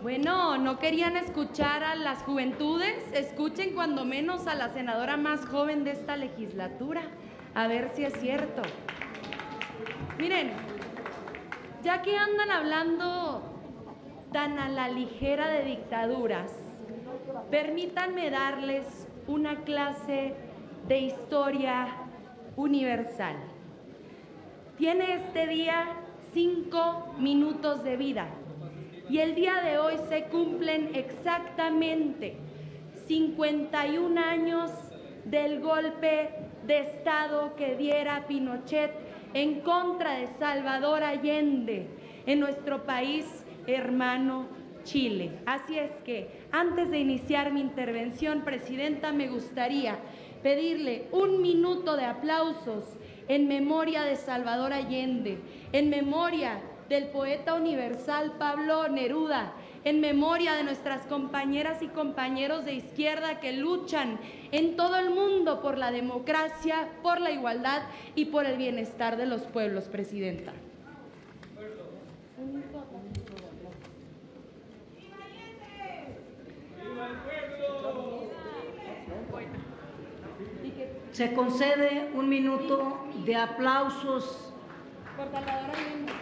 Bueno, ¿no querían escuchar a las juventudes? Escuchen cuando menos a la senadora más joven de esta legislatura, a ver si es cierto. Miren, ya que andan hablando tan a la ligera de dictaduras, permítanme darles una clase de historia universal. Tiene este día 5 minutos de vida y el día de hoy se cumplen exactamente 51 años del golpe de Estado que diera Pinochet en contra de Salvador Allende en nuestro país hermano Chile. Así es que, antes de iniciar mi intervención, Presidenta, me gustaría pedirle 1 minuto de aplausos en memoria de Salvador Allende, en memoria del poeta universal Pablo Neruda, en memoria de nuestras compañeras y compañeros de izquierda que luchan en todo el mundo por la democracia, por la igualdad y por el bienestar de los pueblos, Presidenta. Se concede 1 minuto de aplausos por Salvador Allende.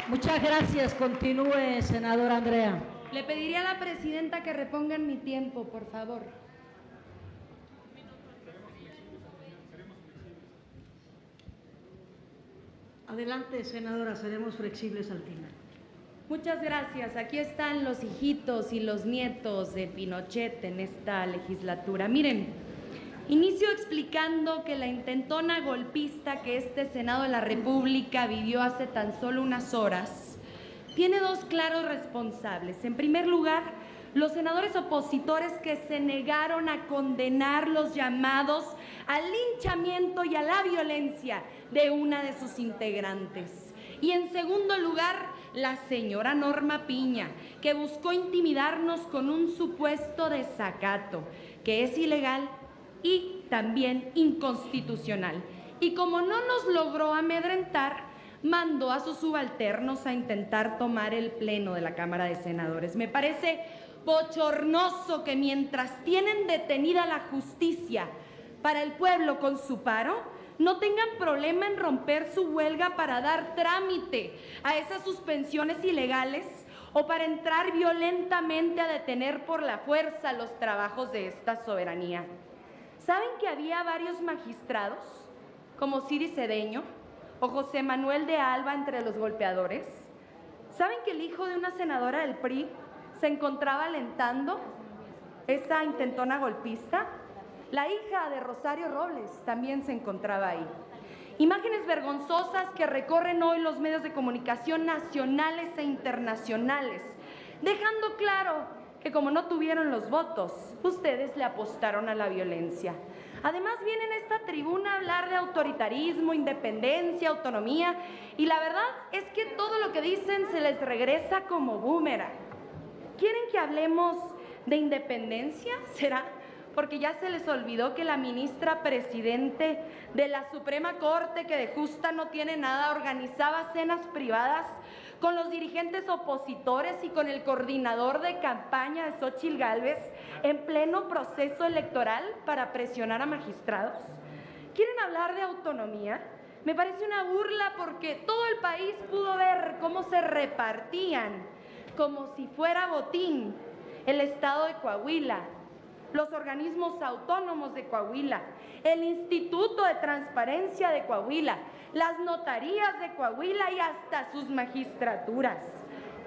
Muchas gracias. Continúe, senadora Andrea. Le pediría a la presidenta que repongan mi tiempo, por favor. Adelante, senadora, seremos flexibles al final. Muchas gracias. Aquí están los hijitos y los nietos de Pinochet en esta legislatura. Miren, inicio explicando que la intentona golpista que este Senado de la República vivió hace tan solo unas horas tiene 2 claros responsables. En primer lugar, los senadores opositores que se negaron a condenar los llamados al linchamiento y a la violencia de una de sus integrantes. Y en segundo lugar, la señora Norma Piña, que buscó intimidarnos con un supuesto desacato, que es ilegal y también inconstitucional. Y como no nos logró amedrentar, mandó a sus subalternos a intentar tomar el pleno de la Cámara de Senadores. Me parece bochornoso que mientras tienen detenida la justicia para el pueblo con su paro, no tengan problema en romper su huelga para dar trámite a esas suspensiones ilegales o para entrar violentamente a detener por la fuerza los trabajos de esta soberanía. ¿Saben que había varios magistrados, como Ciri Cedeño o José Manuel de Alba entre los golpeadores? ¿Saben que el hijo de una senadora del PRI se encontraba alentando esa intentona golpista? La hija de Rosario Robles también se encontraba ahí. Imágenes vergonzosas que recorren hoy los medios de comunicación nacionales e internacionales, dejando claro que como no tuvieron los votos, ustedes le apostaron a la violencia. Además vienen a esta tribuna a hablar de autoritarismo, independencia, autonomía, y la verdad es que todo lo que dicen se les regresa como boomerang. ¿Quieren que hablemos de independencia? ¿Será porque ya se les olvidó que la ministra presidente de la Suprema Corte, que de justa no tiene nada, organizaba cenas privadas con los dirigentes opositores y con el coordinador de campaña de Xóchitl Gálvez en pleno proceso electoral para presionar a magistrados? ¿Quieren hablar de autonomía? Me parece una burla porque todo el país pudo ver cómo se repartían, como si fuera botín, el estado de Coahuila, los organismos autónomos de Coahuila, el Instituto de Transparencia de Coahuila, las notarías de Coahuila y hasta sus magistraturas.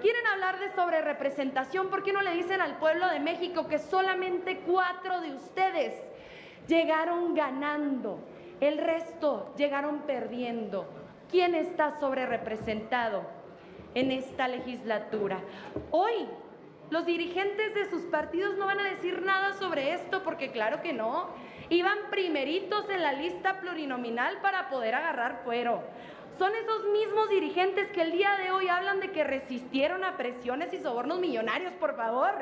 ¿Quieren hablar de sobrerepresentación? ¿Por qué no le dicen al pueblo de México que solamente 4 de ustedes llegaron ganando, el resto llegaron perdiendo? ¿Quién está sobrerepresentado en esta legislatura? Hoy los dirigentes de sus partidos no van a decir nada sobre esto, porque claro que no, iban primeritos en la lista plurinominal para poder agarrar fuero. Son esos mismos dirigentes que el día de hoy hablan de que resistieron a presiones y sobornos millonarios, por favor.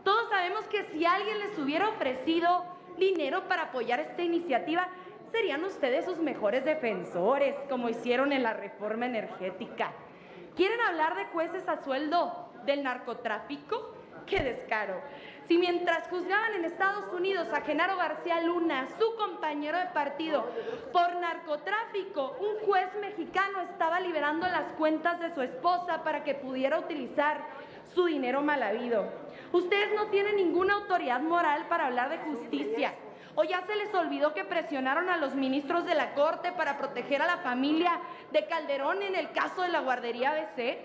Todos sabemos que si alguien les hubiera ofrecido dinero para apoyar esta iniciativa, serían ustedes sus mejores defensores, como hicieron en la reforma energética. ¿Quieren hablar de jueces a sueldo del narcotráfico? ¡Qué descaro! Si mientras juzgaban en Estados Unidos a Genaro García Luna, su compañero de partido, por narcotráfico, un juez mexicano estaba liberando las cuentas de su esposa para que pudiera utilizar su dinero mal habido. Ustedes no tienen ninguna autoridad moral para hablar de justicia. ¿O ya se les olvidó que presionaron a los ministros de la Corte para proteger a la familia de Calderón en el caso de la guardería ABC?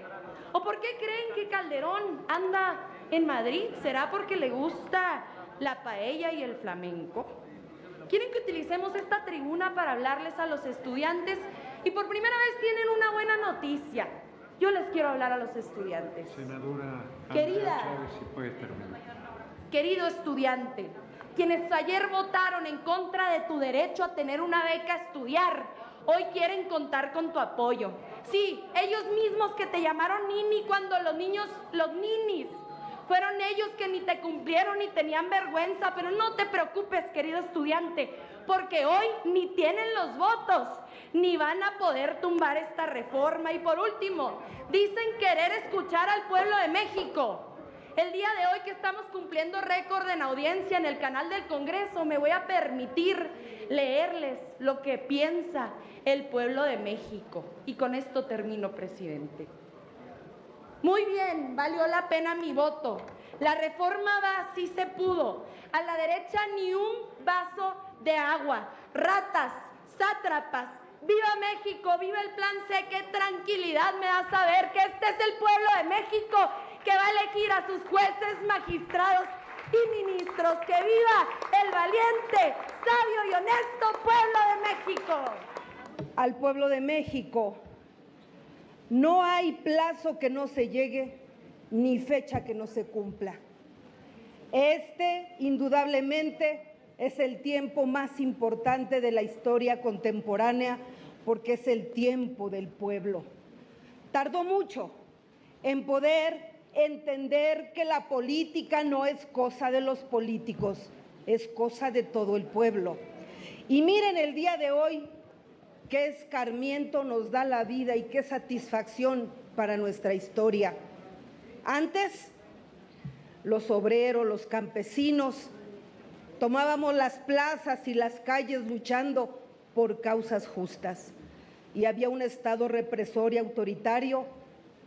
¿O por qué creen que Calderón anda en Madrid? ¿Será porque le gusta la paella y el flamenco? ¿Quieren que utilicemos esta tribuna para hablarles a los estudiantes? Y por primera vez tienen una buena noticia. Yo les quiero hablar a los estudiantes. Senadora Querida, Chávez, si puede terminar. Querido estudiante, quienes ayer votaron en contra de tu derecho a tener una beca a estudiar, hoy quieren contar con tu apoyo. Sí, ellos mismos que te llamaron nini cuando los ninis, fueron ellos que ni te cumplieron ni tenían vergüenza, pero no te preocupes, querido estudiante, porque hoy ni tienen los votos, ni van a poder tumbar esta reforma. Y por último, dicen querer escuchar al pueblo de México. El día de hoy que estamos cumpliendo récord en audiencia en el canal del Congreso, me voy a permitir leerles lo que piensa el pueblo de México. Y con esto termino, presidente. Muy bien, valió la pena mi voto. La reforma va, sí se pudo. A la derecha ni un vaso de agua. Ratas, sátrapas. ¡Viva México! ¡Viva el plan C! ¡Qué tranquilidad me da saber que este es el pueblo de México que va a elegir a sus jueces, magistrados y ministros! ¡Que viva el valiente, sabio y honesto pueblo de México! Al pueblo de México, no hay plazo que no se llegue ni fecha que no se cumpla. Este, indudablemente, es el tiempo más importante de la historia contemporánea porque es el tiempo del pueblo. Tardó mucho en poder entender que la política no es cosa de los políticos, es cosa de todo el pueblo. Y miren el día de hoy, qué escarmiento nos da la vida y qué satisfacción para nuestra historia. Antes, los obreros, los campesinos, tomábamos las plazas y las calles luchando por causas justas. Y había un Estado represor y autoritario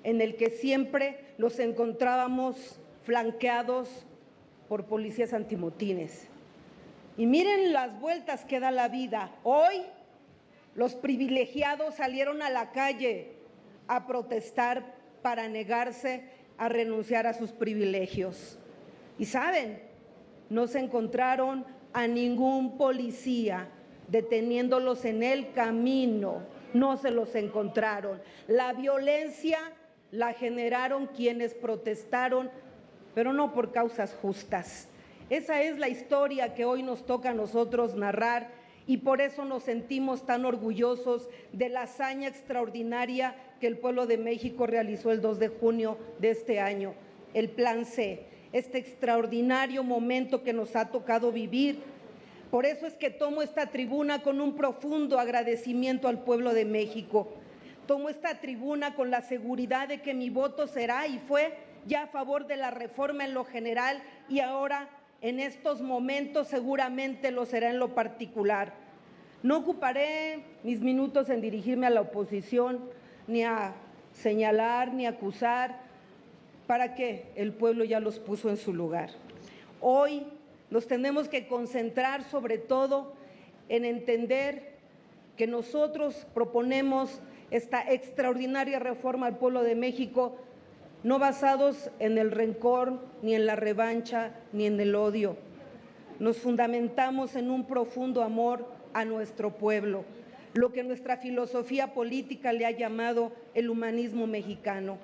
en el que siempre los encontrábamos flanqueados por policías antimotines. Y miren las vueltas que da la vida. Hoy los privilegiados salieron a la calle a protestar para negarse a renunciar a sus privilegios. Y ¿saben? No se encontraron a ningún policía deteniéndolos en el camino, no se los encontraron. La violencia la generaron quienes protestaron, pero no por causas justas. Esa es la historia que hoy nos toca a nosotros narrar y por eso nos sentimos tan orgullosos de la hazaña extraordinaria que el pueblo de México realizó el 2 de junio de este año, el Plan C. Este extraordinario momento que nos ha tocado vivir. Por eso es que tomo esta tribuna con un profundo agradecimiento al pueblo de México. Tomo esta tribuna con la seguridad de que mi voto será y fue ya a favor de la reforma en lo general y ahora en estos momentos seguramente lo será en lo particular. No ocuparé mis minutos en dirigirme a la oposición, ni a señalar, ni a acusar, para que el pueblo ya los puso en su lugar. Hoy Nos tenemos que concentrar sobre todo en entender que nosotros proponemos esta extraordinaria reforma al pueblo de México, no basados en el rencor, ni en la revancha, ni en el odio. Nos fundamentamos en un profundo amor a nuestro pueblo, lo que nuestra filosofía política le ha llamado el humanismo mexicano.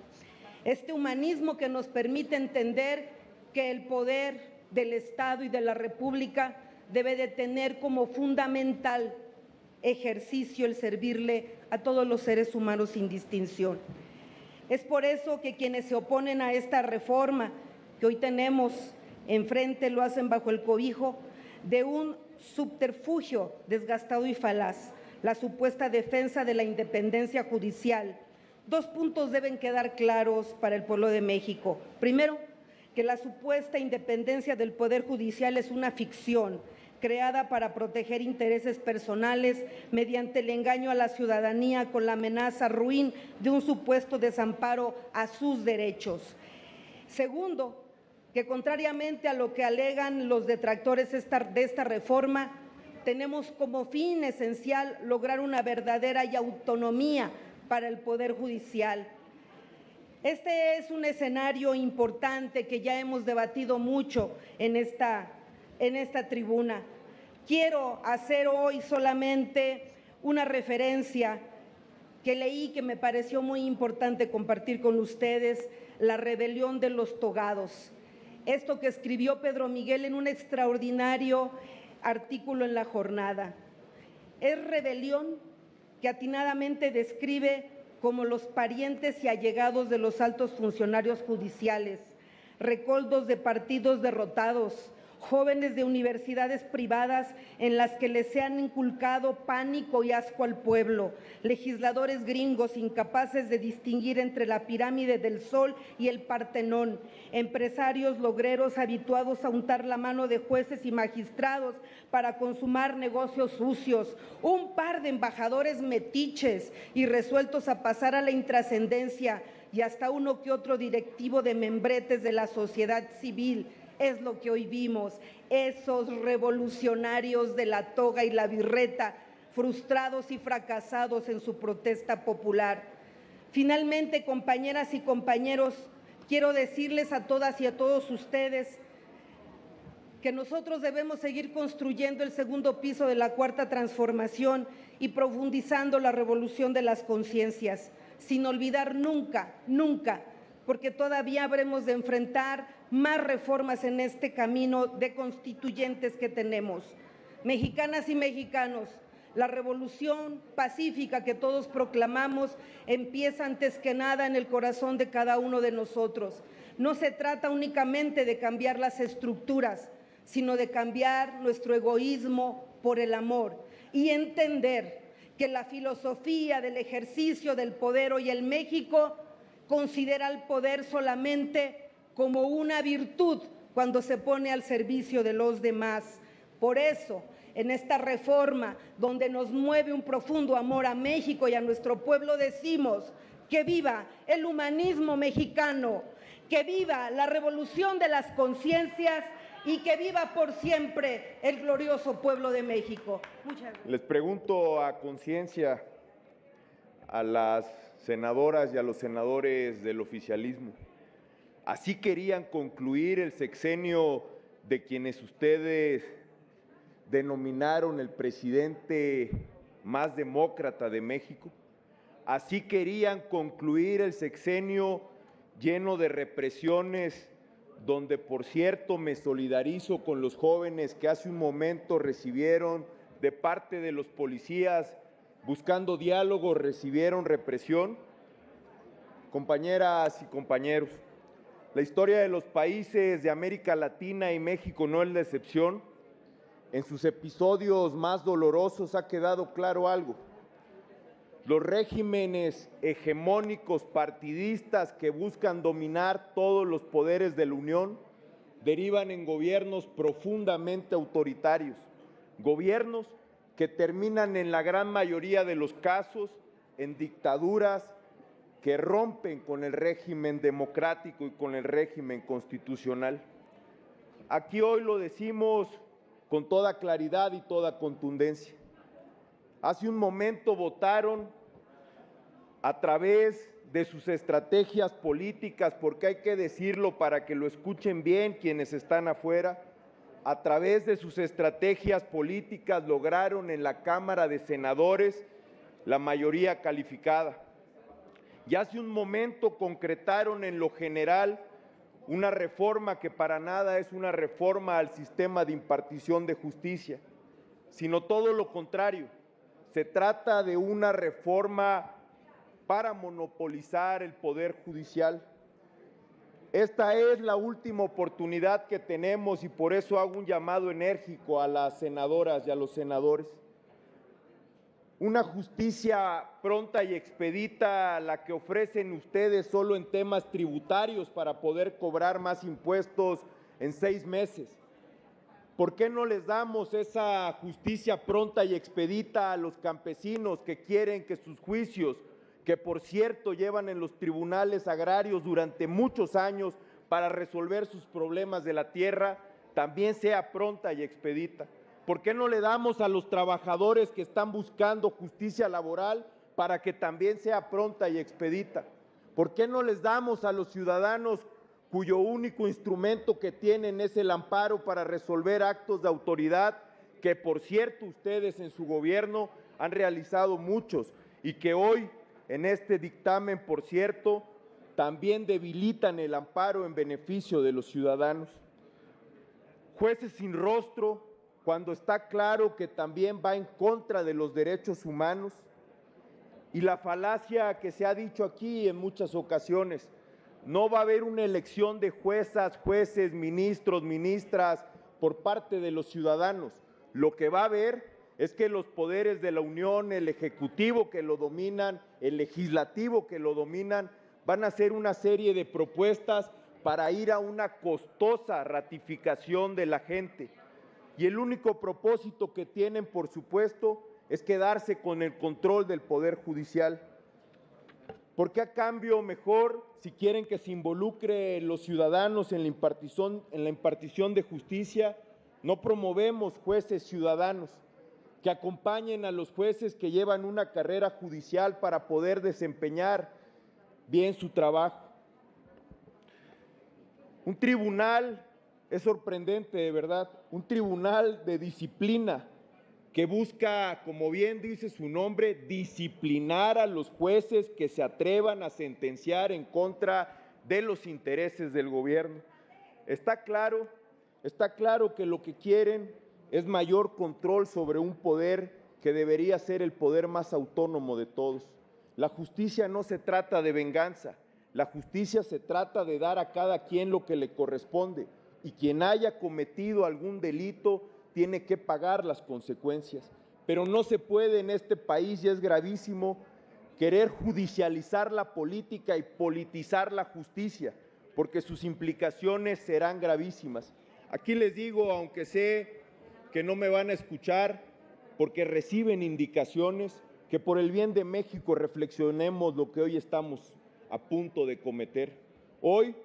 Este humanismo que nos permite entender que el poder del Estado y de la República debe de tener como fundamental ejercicio el servirle a todos los seres humanos sin distinción. Es por eso que quienes se oponen a esta reforma que hoy tenemos enfrente lo hacen bajo el cobijo de un subterfugio desgastado y falaz, la supuesta defensa de la independencia judicial. Dos puntos deben quedar claros para el pueblo de México. Primero, que la supuesta independencia del Poder Judicial es una ficción creada para proteger intereses personales mediante el engaño a la ciudadanía con la amenaza ruin de un supuesto desamparo a sus derechos. Segundo, que contrariamente a lo que alegan los detractores de esta reforma, tenemos como fin esencial lograr una verdadera autonomía para el Poder Judicial. Este es un escenario importante que ya hemos debatido mucho en esta tribuna. Quiero hacer hoy solamente una referencia que leí que me pareció muy importante compartir con ustedes, La rebelión de los togados. Esto que escribió Pedro Miguel en un extraordinario artículo en La Jornada. Es rebelión que atinadamente describe como los parientes y allegados de los altos funcionarios judiciales, recoldos de partidos derrotados, jóvenes de universidades privadas en las que les se han inculcado pánico y asco al pueblo, legisladores gringos incapaces de distinguir entre la pirámide del Sol y el Partenón, empresarios logreros habituados a untar la mano de jueces y magistrados para consumar negocios sucios, un par de embajadores metiches y resueltos a pasar a la intrascendencia y hasta uno que otro directivo de membretes de la sociedad civil. Es lo que hoy vimos, esos revolucionarios de la toga y la birreta, frustrados y fracasados en su protesta popular. Finalmente, compañeras y compañeros, quiero decirles a todas y a todos ustedes que nosotros debemos seguir construyendo el segundo piso de la Cuarta Transformación y profundizando la revolución de las conciencias, sin olvidar nunca, nunca, porque todavía habremos de enfrentar más reformas en este camino de constituyentes que tenemos. Mexicanas y mexicanos, la revolución pacífica que todos proclamamos empieza antes que nada en el corazón de cada uno de nosotros. No se trata únicamente de cambiar las estructuras, sino de cambiar nuestro egoísmo por el amor y entender que la filosofía del ejercicio del poder hoy en México considera el poder solamente como una virtud cuando se pone al servicio de los demás. Por eso, en esta reforma, donde nos mueve un profundo amor a México y a nuestro pueblo, decimos que viva el humanismo mexicano, que viva la revolución de las conciencias y que viva por siempre el glorioso pueblo de México. Muchas gracias. Les pregunto a conciencia a las senadoras y a los senadores del oficialismo, ¿así querían concluir el sexenio de quienes ustedes denominaron el presidente más demócrata de México? ¿Así querían concluir el sexenio lleno de represiones, donde, por cierto, me solidarizo con los jóvenes que hace un momento recibieron de parte de los policías, buscando diálogo, recibieron represión? Compañeras y compañeros, la historia de los países de América Latina y México no es la excepción. En sus episodios más dolorosos ha quedado claro algo. Los regímenes hegemónicos partidistas que buscan dominar todos los poderes de la Unión derivan en gobiernos profundamente autoritarios, gobiernos que terminan en la gran mayoría de los casos en dictaduras que rompen con el régimen democrático y con el régimen constitucional. aquí hoy lo decimos con toda claridad y toda contundencia. Hace un momento votaron a través de sus estrategias políticas, porque hay que decirlo para que lo escuchen bien quienes están afuera, a través de sus estrategias políticas lograron en la Cámara de Senadores la mayoría calificada. Y hace un momento concretaron en lo general una reforma que para nada es una reforma al sistema de impartición de justicia, sino todo lo contrario. Se trata de una reforma para monopolizar el Poder Judicial. Esta es la última oportunidad que tenemos y por eso hago un llamado enérgico a las senadoras y a los senadores. Una justicia pronta y expedita, la que ofrecen ustedes solo en temas tributarios para poder cobrar más impuestos en 6 meses. ¿Por qué no les damos esa justicia pronta y expedita a los campesinos que quieren que sus juicios, que por cierto llevan en los tribunales agrarios durante muchos años para resolver sus problemas de la tierra, también sea pronta y expedita? ¿Por qué no le damos a los trabajadores que están buscando justicia laboral para que también sea pronta y expedita? ¿Por qué no les damos a los ciudadanos cuyo único instrumento que tienen es el amparo para resolver actos de autoridad, que por cierto ustedes en su gobierno han realizado muchos y que hoy en este dictamen, por cierto, también debilitan el amparo en beneficio de los ciudadanos? Jueces sin rostro, cuando está claro que también va en contra de los derechos humanos. Y la falacia que se ha dicho aquí en muchas ocasiones: no va a haber una elección de juezas, jueces, ministros, ministras por parte de los ciudadanos. Lo que va a haber es que los poderes de la Unión, el Ejecutivo que lo dominan, el Legislativo que lo dominan, van a hacer una serie de propuestas para ir a una costosa ratificación de la gente. Y el único propósito que tienen, por supuesto, es quedarse con el control del Poder Judicial. Porque a cambio, mejor, si quieren que se involucre los ciudadanos en la impartición de justicia, no promovemos jueces ciudadanos que acompañen a los jueces que llevan una carrera judicial para poder desempeñar bien su trabajo. Un tribunal, es sorprendente de verdad, un tribunal de disciplina que busca, como bien dice su nombre, disciplinar a los jueces que se atrevan a sentenciar en contra de los intereses del gobierno. Está claro que lo que quieren es mayor control sobre un poder que debería ser el poder más autónomo de todos. La justicia no se trata de venganza, la justicia se trata de dar a cada quien lo que le corresponde, y quien haya cometido algún delito tiene que pagar las consecuencias. Pero no se puede en este país, y es gravísimo, querer judicializar la política y politizar la justicia, porque sus implicaciones serán gravísimas. Aquí les digo, aunque sé que no me van a escuchar, porque reciben indicaciones, que por el bien de México reflexionemos lo que hoy estamos a punto de cometer. Hoy,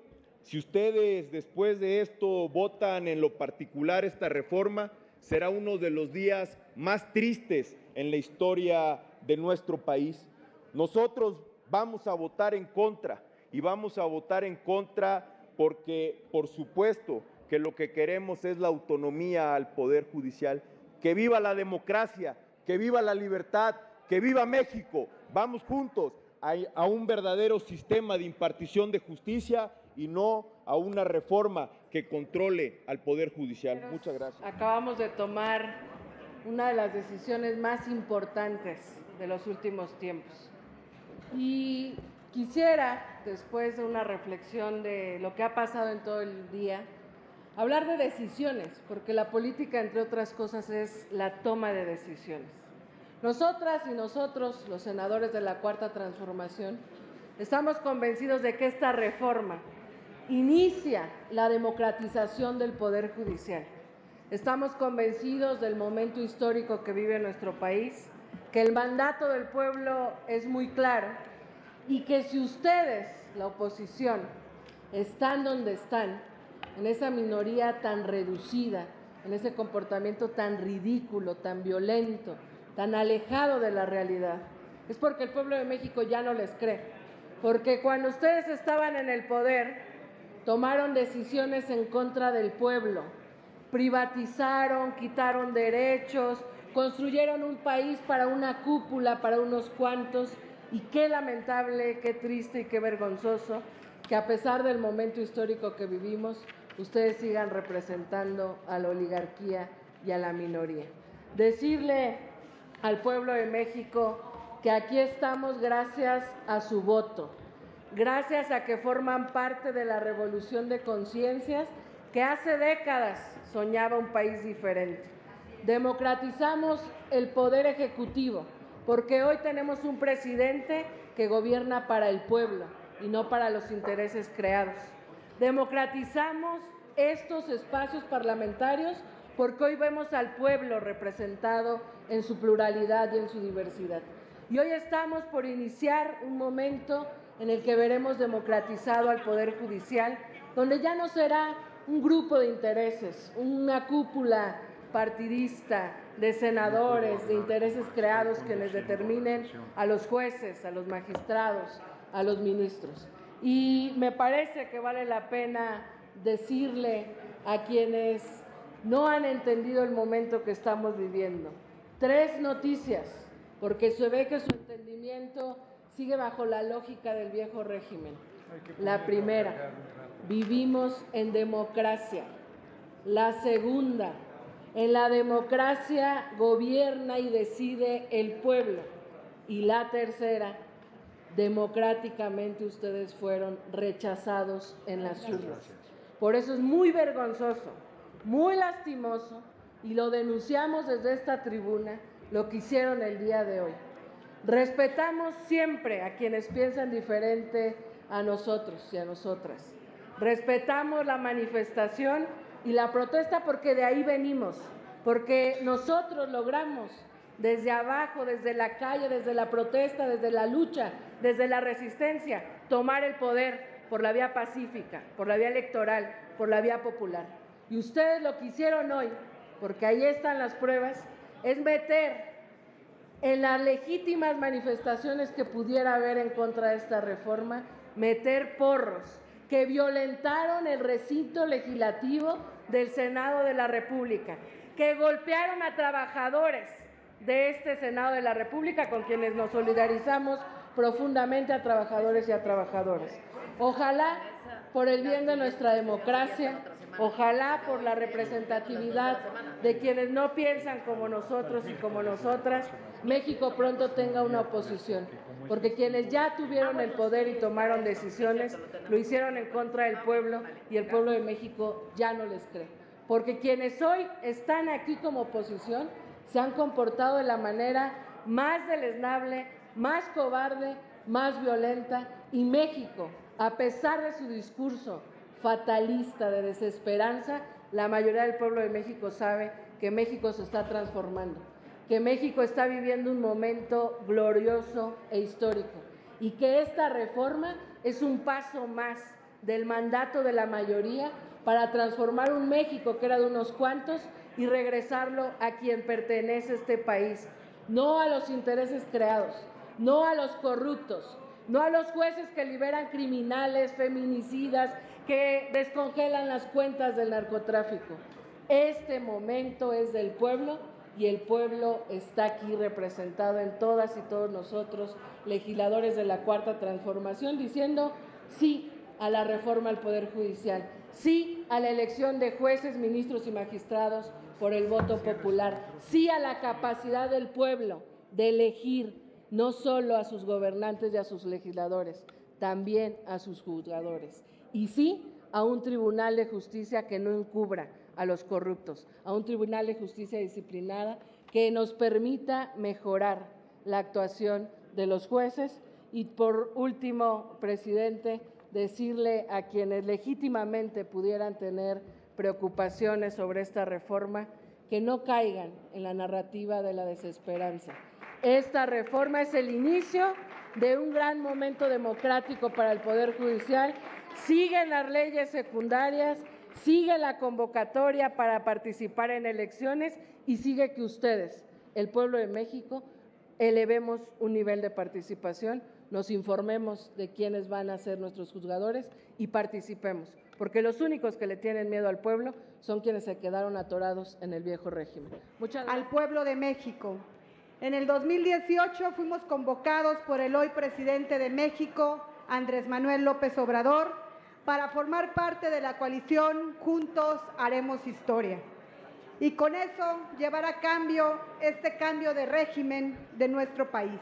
si ustedes después de esto votan en lo particular esta reforma, será uno de los días más tristes en la historia de nuestro país. Nosotros vamos a votar en contra, y vamos a votar en contra porque, por supuesto, que lo que queremos es la autonomía al Poder Judicial. ¡Que viva la democracia! ¡Que viva la libertad! ¡Que viva México! Vamos juntos a un verdadero sistema de impartición de justicia y no a una reforma que controle al Poder Judicial. Muchas gracias. Acabamos de tomar una de las decisiones más importantes de los últimos tiempos. Y quisiera, después de una reflexión de lo que ha pasado en todo el día, hablar de decisiones, porque la política, entre otras cosas, es la toma de decisiones. Nosotras y nosotros, los senadores de la Cuarta Transformación, estamos convencidos de que esta reforma inicia la democratización del Poder Judicial. Estamos convencidos del momento histórico que vive nuestro país, que el mandato del pueblo es muy claro y que si ustedes, la oposición, están donde están, en esa minoría tan reducida, en ese comportamiento tan ridículo, tan violento, tan alejado de la realidad, es porque el pueblo de México ya no les cree. Porque cuando ustedes estaban en el poder, tomaron decisiones en contra del pueblo, privatizaron, quitaron derechos, construyeron un país para una cúpula, para unos cuantos, y qué lamentable, qué triste y qué vergonzoso que a pesar del momento histórico que vivimos, ustedes sigan representando a la oligarquía y a la minoría. Decirle al pueblo de México que aquí estamos gracias a su voto, gracias a que forman parte de la revolución de conciencias que hace décadas soñaba un país diferente. Democratizamos el poder ejecutivo, porque hoy tenemos un presidente que gobierna para el pueblo y no para los intereses creados. Democratizamos estos espacios parlamentarios porque hoy vemos al pueblo representado en su pluralidad y en su diversidad. Y hoy estamos por iniciar un momento en el que veremos democratizado al Poder Judicial, donde ya no será un grupo de intereses, una cúpula partidista de senadores, de intereses creados que les determinen a los jueces, a los magistrados, a los ministros. Y me parece que vale la pena decirle a quienes no han entendido el momento que estamos viviendo 3 noticias, porque se ve que su entendimiento sigue bajo la lógica del viejo régimen. La primera, vivimos en democracia. La segunda, en la democracia gobierna y decide el pueblo. Y la tercera, democráticamente ustedes fueron rechazados en las urnas. Por eso es muy vergonzoso, muy lastimoso, y lo denunciamos desde esta tribuna, lo que hicieron el día de hoy. Respetamos siempre a quienes piensan diferente a nosotros y a nosotras. Respetamos la manifestación y la protesta porque de ahí venimos, porque nosotros logramos desde abajo, desde la calle, desde la protesta, desde la lucha, desde la resistencia, tomar el poder por la vía pacífica, por la vía electoral, por la vía popular. Y ustedes lo que hicieron hoy, porque ahí están las pruebas, es meter en las legítimas manifestaciones que pudiera haber en contra de esta reforma, meter porros que violentaron el recinto legislativo del Senado de la República, que golpearon a trabajadores de este Senado de la República, con quienes nos solidarizamos profundamente, a trabajadores y a trabajadoras. Ojalá, por el bien de nuestra democracia, ojalá por la representatividad de quienes no piensan como nosotros y como nosotras, México pronto tenga una oposición, porque quienes ya tuvieron el poder y tomaron decisiones, lo hicieron en contra del pueblo, y el pueblo de México ya no les cree. Porque quienes hoy están aquí como oposición se han comportado de la manera más deleznable, más cobarde, más violenta, y México, a pesar de su discurso fatalista de desesperanza, la mayoría del pueblo de México sabe que México se está transformando, que México está viviendo un momento glorioso e histórico, y que esta reforma es un paso más del mandato de la mayoría para transformar un México que era de unos cuantos y regresarlo a quien pertenece a este país, no a los intereses creados, no a los corruptos, no a los jueces que liberan criminales, feminicidas, que descongelan las cuentas del narcotráfico. Este momento es del pueblo, y el pueblo está aquí representado en todas y todos nosotros, legisladores de la Cuarta Transformación, diciendo sí a la reforma al Poder Judicial, sí a la elección de jueces, ministros y magistrados por el voto popular, sí a la capacidad del pueblo de elegir no solo a sus gobernantes y a sus legisladores, también a sus juzgadores, y sí a un tribunal de justicia que no encubra a los corruptos, a un tribunal de justicia disciplinada que nos permita mejorar la actuación de los jueces. Y por último, presidente, decirle a quienes legítimamente pudieran tener preocupaciones sobre esta reforma que no caigan en la narrativa de la desesperanza. Esta reforma es el inicio de un gran momento democrático para el Poder Judicial. Siguen las leyes secundarias, sigue la convocatoria para participar en elecciones y sigue que ustedes, el pueblo de México, elevemos un nivel de participación, nos informemos de quiénes van a ser nuestros juzgadores y participemos, porque los únicos que le tienen miedo al pueblo son quienes se quedaron atorados en el viejo régimen. Muchas gracias. Al pueblo de México. En el 2018 fuimos convocados por el hoy presidente de México, Andrés Manuel López Obrador, para formar parte de la coalición Juntos Haremos Historia y con eso llevar a cambio este cambio de régimen de nuestro país.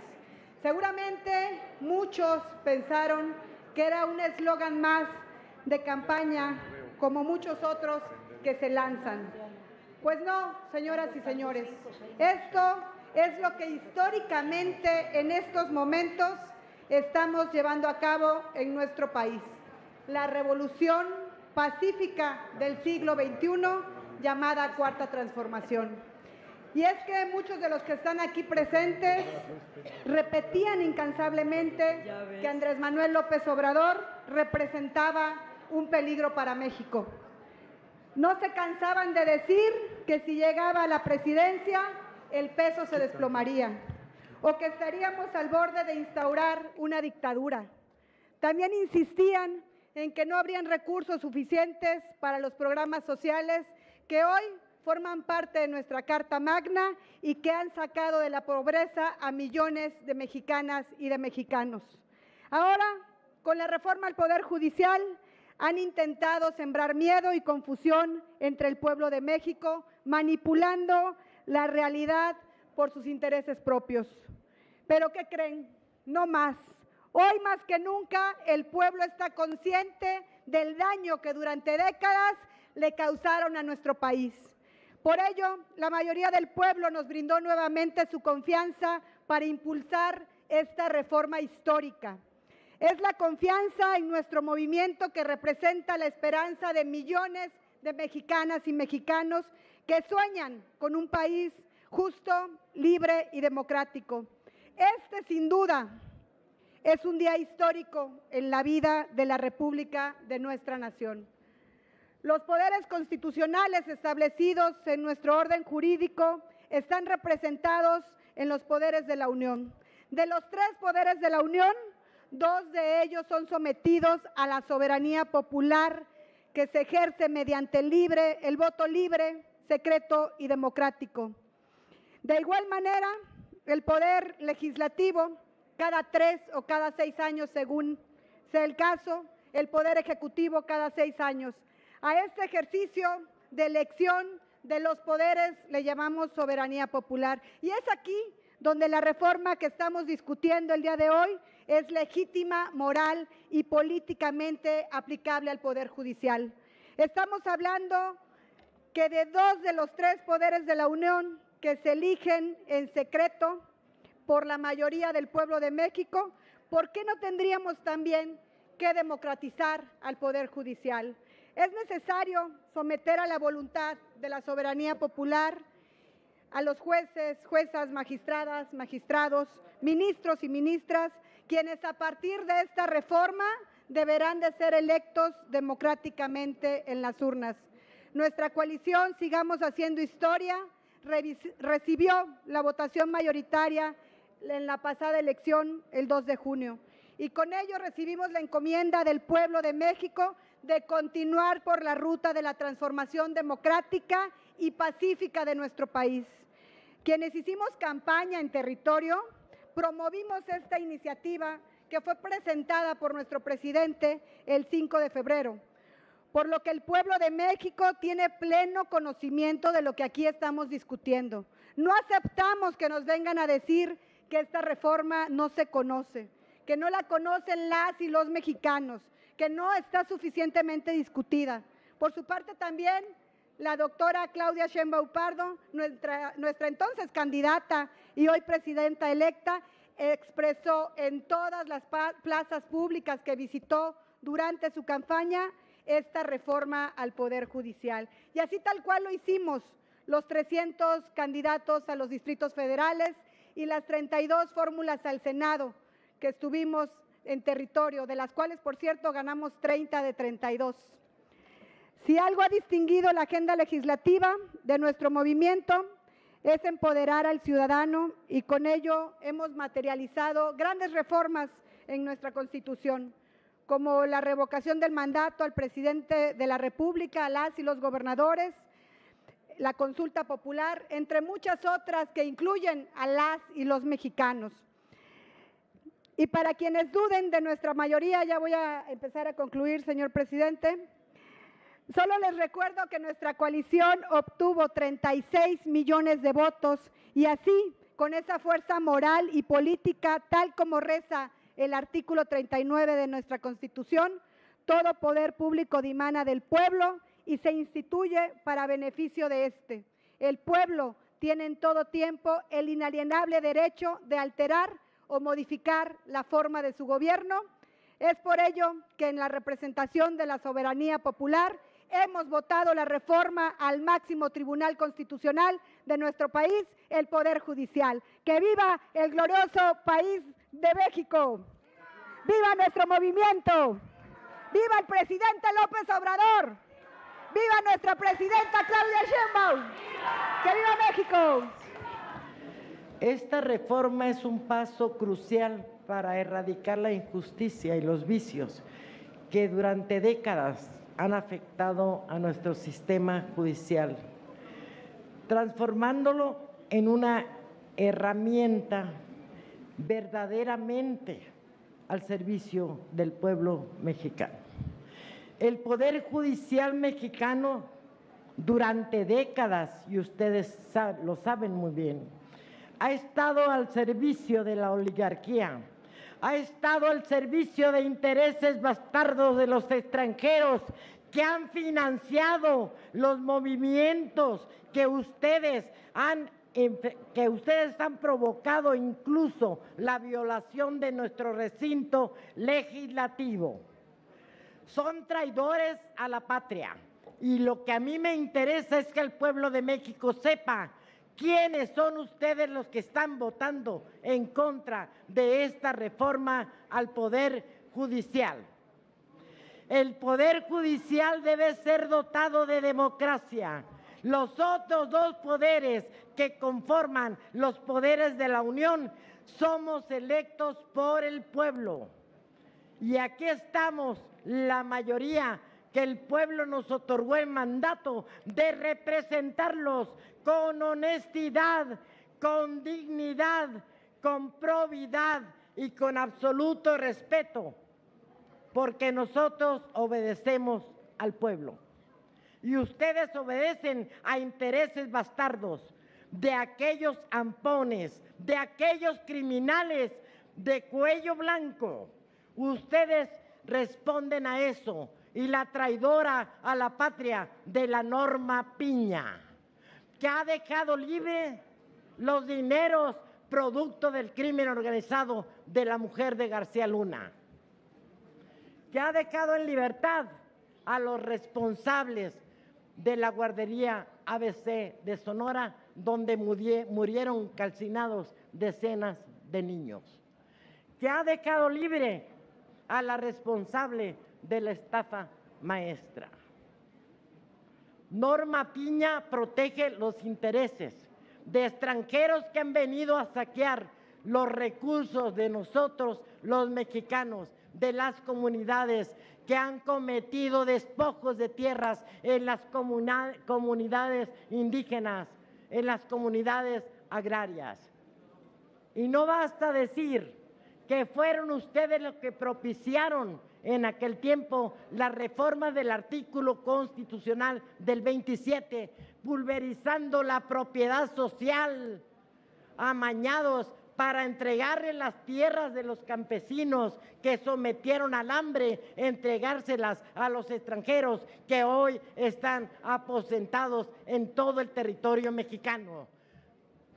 Seguramente muchos pensaron que era un eslogan más de campaña, como muchos otros que se lanzan. Pues no, señoras y señores, esto es lo que históricamente en estos momentos estamos llevando a cabo en nuestro país. La revolución pacífica del siglo XXI llamada Cuarta Transformación. Y es que muchos de los que están aquí presentes repetían incansablemente que Andrés Manuel López Obrador representaba un peligro para México. No se cansaban de decir que si llegaba a la presidencia, el peso se desplomaría o que estaríamos al borde de instaurar una dictadura. También insistían en que no habrían recursos suficientes para los programas sociales que hoy forman parte de nuestra Carta Magna y que han sacado de la pobreza a millones de mexicanas y de mexicanos. Ahora, con la reforma al Poder Judicial, han intentado sembrar miedo y confusión entre el pueblo de México, manipulando la realidad por sus intereses propios. ¿Pero qué creen? No más. Hoy más que nunca el pueblo está consciente del daño que durante décadas le causaron a nuestro país. Por ello, la mayoría del pueblo nos brindó nuevamente su confianza para impulsar esta reforma histórica. Es la confianza en nuestro movimiento que representa la esperanza de millones de mexicanas y mexicanos que sueñan con un país justo, libre y democrático. Este, sin duda, es un día histórico en la vida de la República de nuestra nación. Los poderes constitucionales establecidos en nuestro orden jurídico están representados en los poderes de la Unión. De los 3 poderes de la Unión, 2 de ellos son sometidos a la soberanía popular que se ejerce mediante el voto libre, secreto y democrático. De igual manera, el poder legislativo, cada 3 o cada 6 años, según sea el caso, el poder ejecutivo cada 6 años. A este ejercicio de elección de los poderes le llamamos soberanía popular. Y es aquí donde la reforma que estamos discutiendo el día de hoy es legítima, moral y políticamente aplicable al Poder Judicial. Estamos hablando que de 2 de los 3 poderes de la Unión que se eligen en secreto por la mayoría del pueblo de México, ¿por qué no tendríamos también que democratizar al Poder Judicial? Es necesario someter a la voluntad de la soberanía popular a los jueces, juezas, magistradas, magistrados, ministros y ministras, quienes a partir de esta reforma deberán de ser electos democráticamente en las urnas. Nuestra coalición Sigamos Haciendo Historia recibió la votación mayoritaria en la pasada elección el 2 de junio y con ello recibimos la encomienda del pueblo de México de continuar por la ruta de la transformación democrática y pacífica de nuestro país. Quienes hicimos campaña en territorio, promovimos esta iniciativa que fue presentada por nuestro presidente el 5 de febrero, por lo que el pueblo de México tiene pleno conocimiento de lo que aquí estamos discutiendo. No aceptamos que nos vengan a decir que esta reforma no se conoce, que no la conocen las y los mexicanos, que no está suficientemente discutida. Por su parte también, la doctora Claudia Sheinbaum Pardo, nuestra entonces candidata y hoy presidenta electa, expresó en todas las plazas públicas que visitó durante su campaña esta reforma al Poder Judicial. Y así tal cual lo hicimos, los 300 candidatos a los distritos federales y las 32 fórmulas al Senado que estuvimos en territorio, de las cuales, por cierto, ganamos 30 de 32. Si algo ha distinguido la agenda legislativa de nuestro movimiento es empoderar al ciudadano y con ello hemos materializado grandes reformas en nuestra Constitución, como la revocación del mandato al presidente de la República, a las y los gobernadores, la consulta popular, entre muchas otras que incluyen a las y los mexicanos. Y para quienes duden de nuestra mayoría, ya voy a empezar a concluir, señor presidente, solo les recuerdo que nuestra coalición obtuvo 36 millones de votos y así, con esa fuerza moral y política, tal como reza el artículo 39 de nuestra Constitución, todo poder público dimana del pueblo y se instituye para beneficio de éste. El pueblo tiene en todo tiempo el inalienable derecho de alterar o modificar la forma de su gobierno. Es por ello que en la representación de la soberanía popular hemos votado la reforma al máximo tribunal constitucional de nuestro país, el Poder Judicial. ¡Que viva el glorioso país de México! ¡Viva nuestro movimiento! ¡Viva el presidente López Obrador! ¡Viva nuestra presidenta Claudia Sheinbaum! ¡Que viva México! Esta reforma es un paso crucial para erradicar la injusticia y los vicios que durante décadas han afectado a nuestro sistema judicial, transformándolo en una herramienta verdaderamente al servicio del pueblo mexicano. El Poder Judicial mexicano durante décadas, y ustedes lo saben muy bien, ha estado al servicio de la oligarquía, ha estado al servicio de intereses bastardos de los extranjeros que han financiado los movimientos que ustedes han provocado, incluso la violación de nuestro recinto legislativo. Son traidores a la patria y lo que a mí me interesa es que el pueblo de México sepa quiénes son ustedes los que están votando en contra de esta reforma al Poder Judicial. El Poder Judicial debe ser dotado de democracia. Los otros dos poderes que conforman los poderes de la Unión somos electos por el pueblo. Y aquí estamos la mayoría que el pueblo nos otorgó el mandato de representarlos con honestidad, con dignidad, con probidad y con absoluto respeto, porque nosotros obedecemos al pueblo. Y ustedes obedecen a intereses bastardos de aquellos ampones, de aquellos criminales de cuello blanco. Ustedes responden a eso y la traidora a la patria de la Norma Piña, que ha dejado libre los dineros producto del crimen organizado de la mujer de García Luna, que ha dejado en libertad a los responsables de la guardería ABC de Sonora, donde murieron calcinados decenas de niños, que ha dejado libre a la responsable de la estafa maestra. Norma Piña protege los intereses de extranjeros que han venido a saquear los recursos de nosotros, los mexicanos, de las comunidades que han cometido despojos de tierras en las comunidades indígenas, en las comunidades agrarias. Y no basta decir que fueron ustedes los que propiciaron en aquel tiempo la reforma del artículo constitucional del 27, pulverizando la propiedad social, amañados para entregarle las tierras de los campesinos que sometieron al hambre, entregárselas a los extranjeros que hoy están aposentados en todo el territorio mexicano.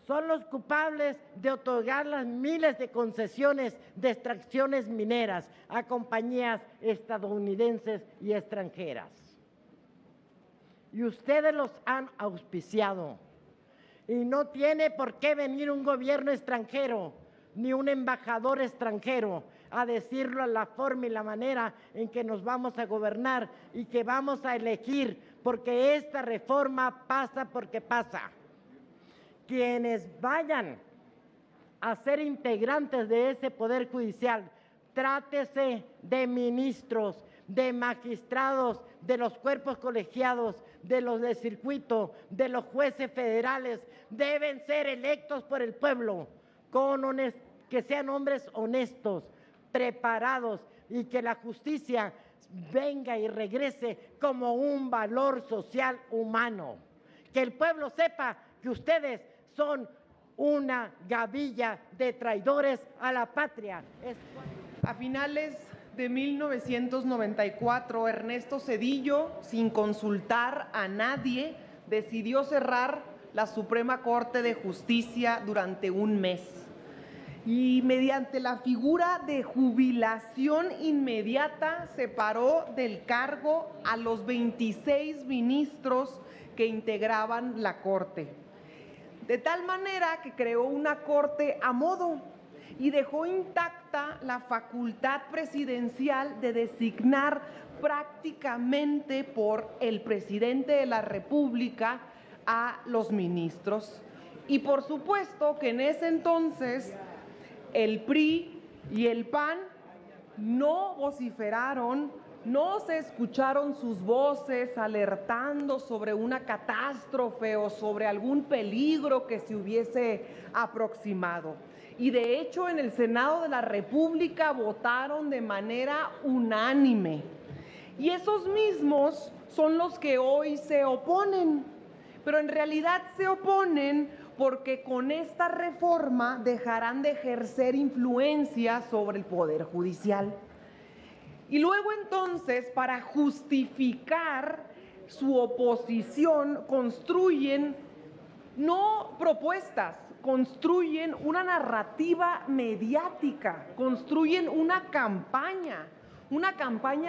Son los culpables de otorgar las miles de concesiones de extracciones mineras a compañías estadounidenses y extranjeras. Y ustedes los han auspiciado. Y no tiene por qué venir un gobierno extranjero ni un embajador extranjero a decirlo a la forma y la manera en que nos vamos a gobernar y que vamos a elegir, porque esta reforma pasa porque pasa. Quienes vayan a ser integrantes de ese Poder Judicial, trátese de ministros, de magistrados, de los cuerpos colegiados, de los de circuito, de los jueces federales, deben ser electos por el pueblo, que sean hombres honestos, preparados y que la justicia venga y regrese como un valor social humano. Que el pueblo sepa que ustedes son una gavilla de traidores a la patria. A finales de 1994, Ernesto Zedillo, sin consultar a nadie, decidió cerrar la Suprema Corte de Justicia durante un mes. Y mediante la figura de jubilación inmediata separó del cargo a los 26 ministros que integraban la Corte. De tal manera que creó una Corte a modo y dejó intacta la facultad presidencial de designar prácticamente por el presidente de la República a los ministros. Y por supuesto que en ese entonces el PRI y el PAN no vociferaron, no se escucharon sus voces alertando sobre una catástrofe o sobre algún peligro que se hubiese aproximado. Y de hecho en el Senado de la República votaron de manera unánime. Y esos mismos son los que hoy se oponen, pero en realidad se oponen porque con esta reforma dejarán de ejercer influencia sobre el Poder Judicial. Y luego entonces, para justificar su oposición, construyen no propuestas, construyen una narrativa mediática, construyen una campaña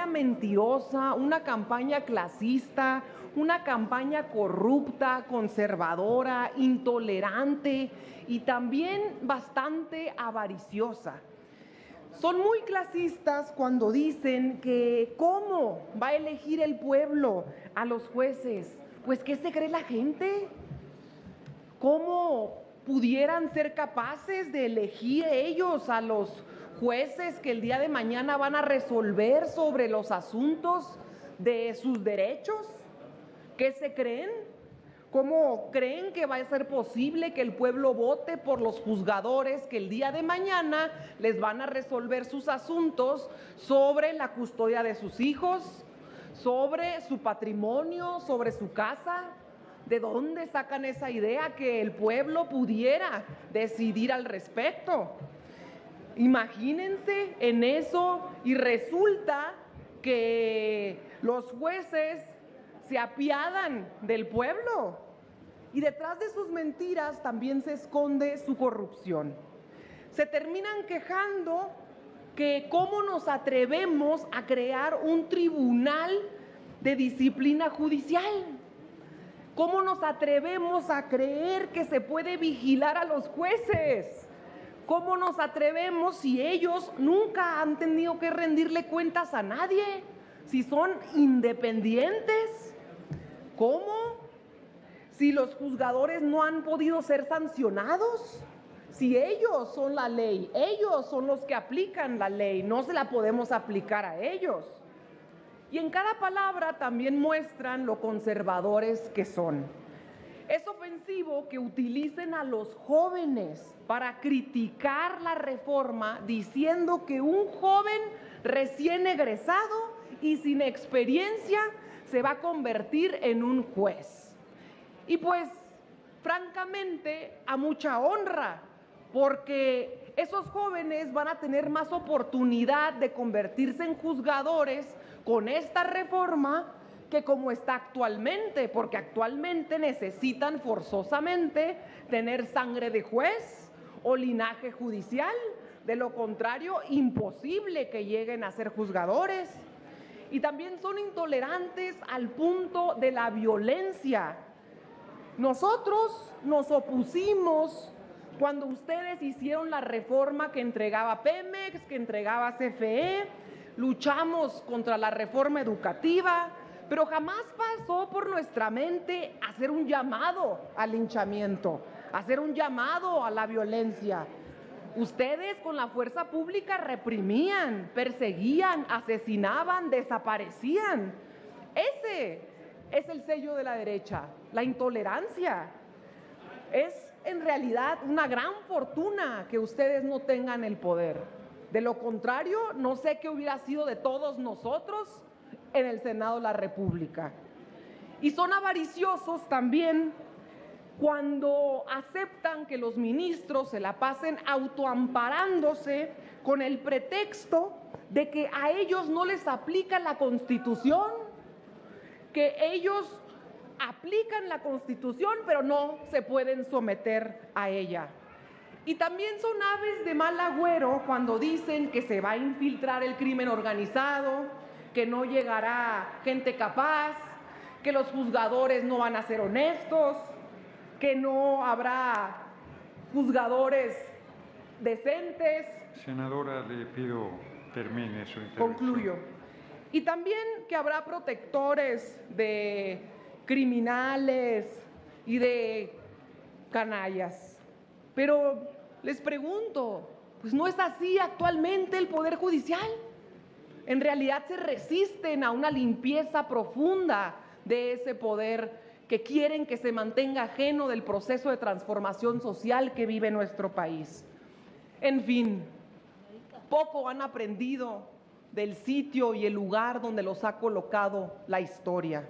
mentirosa, una campaña clasista, una campaña corrupta, conservadora, intolerante y también bastante avariciosa. Son muy clasistas cuando dicen que ¿cómo va a elegir el pueblo a los jueces? Pues ¿qué se cree la gente? ¿Cómo pudieran ser capaces de elegir ellos a los jueces que el día de mañana van a resolver sobre los asuntos de sus derechos? ¿Qué se creen? ¿Cómo creen que va a ser posible que el pueblo vote por los juzgadores que el día de mañana les van a resolver sus asuntos sobre la custodia de sus hijos, sobre su patrimonio, sobre su casa? ¿De dónde sacan esa idea que el pueblo pudiera decidir al respecto? Imagínense en eso y resulta que los jueces se apiadan del pueblo y detrás de sus mentiras también se esconde su corrupción. Se terminan quejando que cómo nos atrevemos a crear un tribunal de disciplina judicial. ¿Cómo nos atrevemos a creer que se puede vigilar a los jueces? ¿Cómo nos atrevemos si ellos nunca han tenido que rendirle cuentas a nadie? Si son independientes. ¿Cómo? Si los juzgadores no han podido ser sancionados. Si ellos son la ley, ellos son los que aplican la ley, no se la podemos aplicar a ellos. Y en cada palabra también muestran lo conservadores que son. Es ofensivo que utilicen a los jóvenes para criticar la reforma diciendo que un joven recién egresado y sin experiencia se va a convertir en un juez. Y pues, francamente, a mucha honra, porque esos jóvenes van a tener más oportunidad de convertirse en juzgadores con esta reforma que como está actualmente, porque actualmente necesitan forzosamente tener sangre de juez o linaje judicial. De lo contrario, imposible que lleguen a ser juzgadores. Y también son intolerantes al punto de la violencia. Nosotros nos opusimos cuando ustedes hicieron la reforma que entregaba Pemex, que entregaba CFE, luchamos contra la reforma educativa, pero jamás pasó por nuestra mente hacer un llamado al linchamiento, hacer un llamado a la violencia. Ustedes con la fuerza pública reprimían, perseguían, asesinaban, desaparecían. Ese es el sello de la derecha, la intolerancia. Es en realidad una gran fortuna que ustedes no tengan el poder. De lo contrario, no sé qué hubiera sido de todos nosotros en el Senado de la República. Y son avariciosos también cuando aceptan que los ministros se la pasen autoamparándose con el pretexto de que a ellos no les aplica la Constitución, que ellos aplican la Constitución, pero no se pueden someter a ella. Y también son aves de mal agüero cuando dicen que se va a infiltrar el crimen organizado, que no llegará gente capaz, que los juzgadores no van a ser honestos, que no habrá juzgadores decentes. Senadora, le pido termine su intervención. Concluyo. Y también que habrá protectores de criminales y de canallas. Pero les pregunto, pues ¿no es así actualmente el Poder Judicial? En realidad se resisten a una limpieza profunda de ese poder que quieren que se mantenga ajeno del proceso de transformación social que vive nuestro país. En fin, poco han aprendido del sitio y el lugar donde los ha colocado la historia.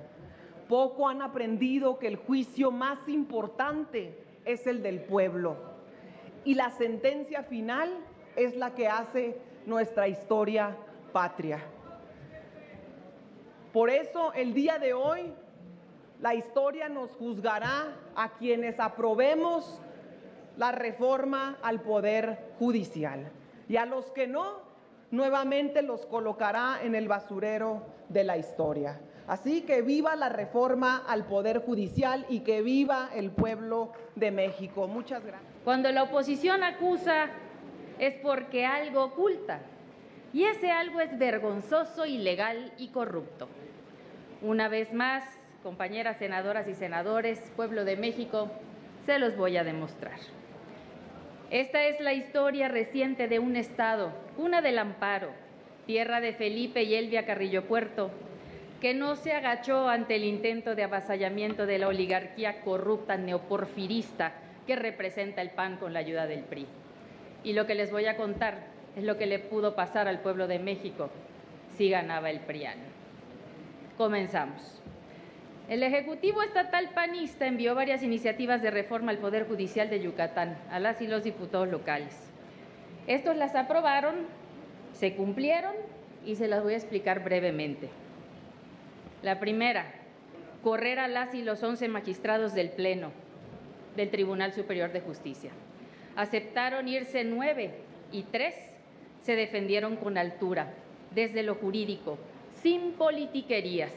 Poco han aprendido que el juicio más importante es el del pueblo y la sentencia final es la que hace nuestra historia patria. Por eso el día de hoy la historia nos juzgará a quienes aprobemos la reforma al Poder Judicial y a los que no, nuevamente los colocará en el basurero de la historia. Así que viva la reforma al Poder Judicial y que viva el pueblo de México. Muchas gracias. Cuando la oposición acusa es porque algo oculta, y ese algo es vergonzoso, ilegal y corrupto. Una vez más, compañeras senadoras y senadores, pueblo de México, se los voy a demostrar. Esta es la historia reciente de un estado, cuna del amparo, tierra de Felipe y Elvia Carrillo Puerto, que no se agachó ante el intento de avasallamiento de la oligarquía corrupta neoporfirista que representa el PAN con la ayuda del PRI. Y lo que les voy a contar es lo que le pudo pasar al pueblo de México si ganaba el PRIAN. Comenzamos. El Ejecutivo Estatal panista envió varias iniciativas de reforma al Poder Judicial de Yucatán a las y los diputados locales. Estos las aprobaron, se cumplieron y se las voy a explicar brevemente. La primera, correr a las y los 11 magistrados del Pleno del Tribunal Superior de Justicia. Aceptaron irse 9 y 3 se defendieron con altura, desde lo jurídico, sin politiquerías.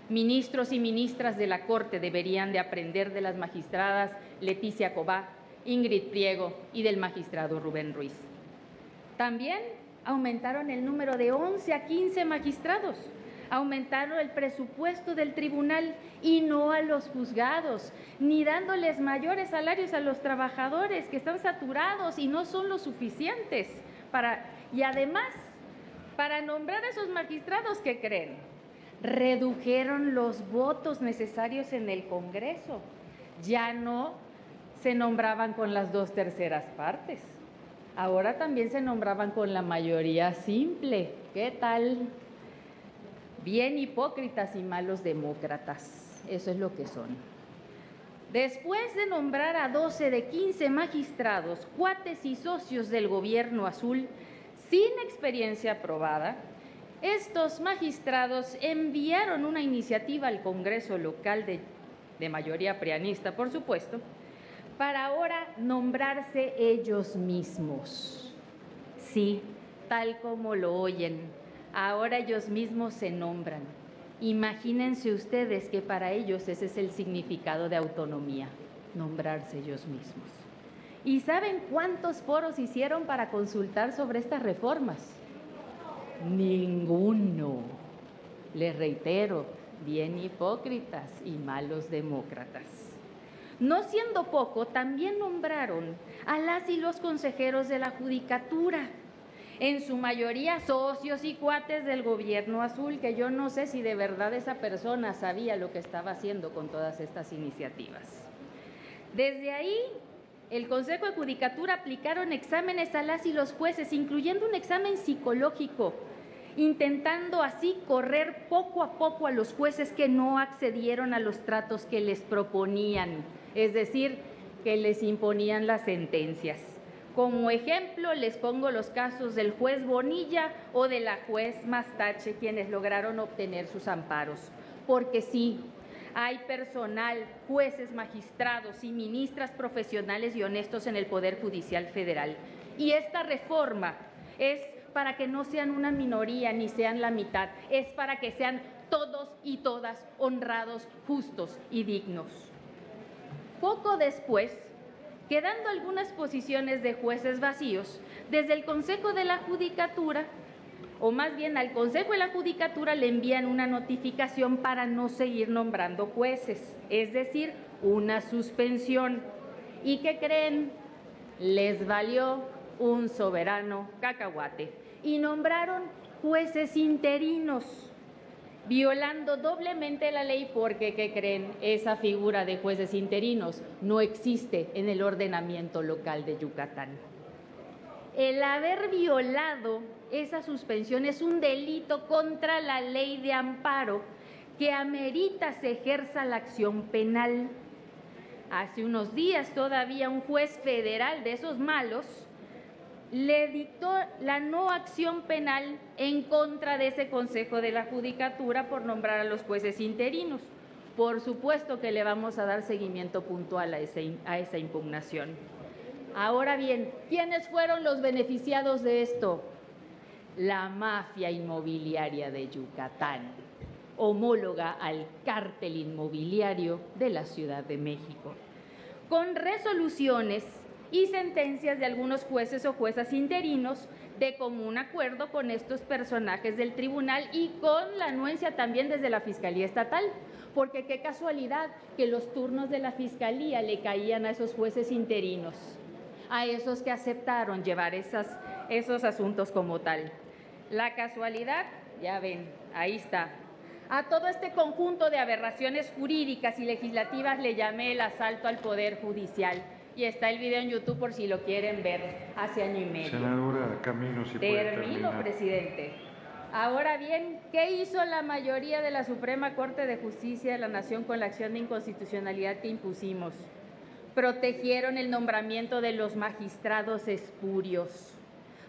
Ministros y ministras de la Corte deberían de aprender de las magistradas Leticia Cobá, Ingrid Priego y del magistrado Rubén Ruiz. También aumentaron el número de 11 a 15 magistrados, aumentaron el presupuesto del tribunal y no a los juzgados, ni dándoles mayores salarios a los trabajadores que están saturados y no son lo suficientes y además, para nombrar a esos magistrados, ¿qué creen? Redujeron los votos necesarios en el Congreso. Ya no se nombraban con las 2/3 partes. Ahora también se nombraban con la mayoría simple. ¿Qué tal? Bien hipócritas y malos demócratas. Eso es lo que son. Después de nombrar a 12 de 15 magistrados, cuates y socios del gobierno azul, sin experiencia probada, estos magistrados enviaron una iniciativa al Congreso local de mayoría prianista, por supuesto, para ahora nombrarse ellos mismos. Sí, tal como lo oyen, ahora ellos mismos se nombran. Imagínense ustedes que para ellos ese es el significado de autonomía, nombrarse ellos mismos. ¿Y saben cuántos foros hicieron para consultar sobre estas reformas? Ninguno. Les reitero, bien hipócritas y malos demócratas. No siendo poco, también nombraron a las y los consejeros de la Judicatura, en su mayoría socios y cuates del gobierno azul, que yo no sé si de verdad esa persona sabía lo que estaba haciendo con todas estas iniciativas. Desde ahí, el Consejo de Judicatura aplicaron exámenes a las y los jueces, incluyendo un examen psicológico, intentando así correr poco a poco a los jueces que no accedieron a los tratos que les proponían, es decir, que les imponían las sentencias. Como ejemplo, les pongo los casos del juez Bonilla o de la juez Mastache, quienes lograron obtener sus amparos. Porque sí, hay personal, jueces, magistrados y ministras profesionales y honestos en el Poder Judicial Federal. Y esta reforma es para que no sean una minoría ni sean la mitad, es para que sean todos y todas honrados, justos y dignos. Poco después, quedando algunas posiciones de jueces vacíos, desde el Consejo de la Judicatura, o más bien al Consejo de la Judicatura, le envían una notificación para no seguir nombrando jueces, es decir, una suspensión. ¿Y qué creen? Les valió un soberano cacahuate y nombraron jueces interinos, violando doblemente la ley porque, ¿qué creen? Esa figura de jueces interinos no existe en el ordenamiento local de Yucatán. El haber violado esa suspensión es un delito contra la ley de amparo que amerita se ejerza la acción penal. Hace unos días todavía un juez federal de esos malos le dictó la no acción penal en contra de ese Consejo de la Judicatura por nombrar a los jueces interinos. Por supuesto que le vamos a dar seguimiento puntual a esa impugnación. Ahora bien, ¿quiénes fueron los beneficiados de esto? La mafia inmobiliaria de Yucatán, homóloga al cártel inmobiliario de la Ciudad de México, con resoluciones y sentencias de algunos jueces o juezas interinos de común acuerdo con estos personajes del tribunal y con la anuencia también desde la Fiscalía Estatal, porque qué casualidad que los turnos de la Fiscalía le caían a esos jueces interinos, a esos que aceptaron llevar esos asuntos como tal. La casualidad, ya ven, ahí está. A todo este conjunto de aberraciones jurídicas y legislativas le llamé el asalto al Poder Judicial. Y está el video en YouTube por si lo quieren ver, hace año y medio. Senadora Camino, si puede terminar. Termino, presidente. Ahora bien, ¿qué hizo la mayoría de la Suprema Corte de Justicia de la Nación con la acción de inconstitucionalidad que impusimos? Protegieron el nombramiento de los magistrados espurios,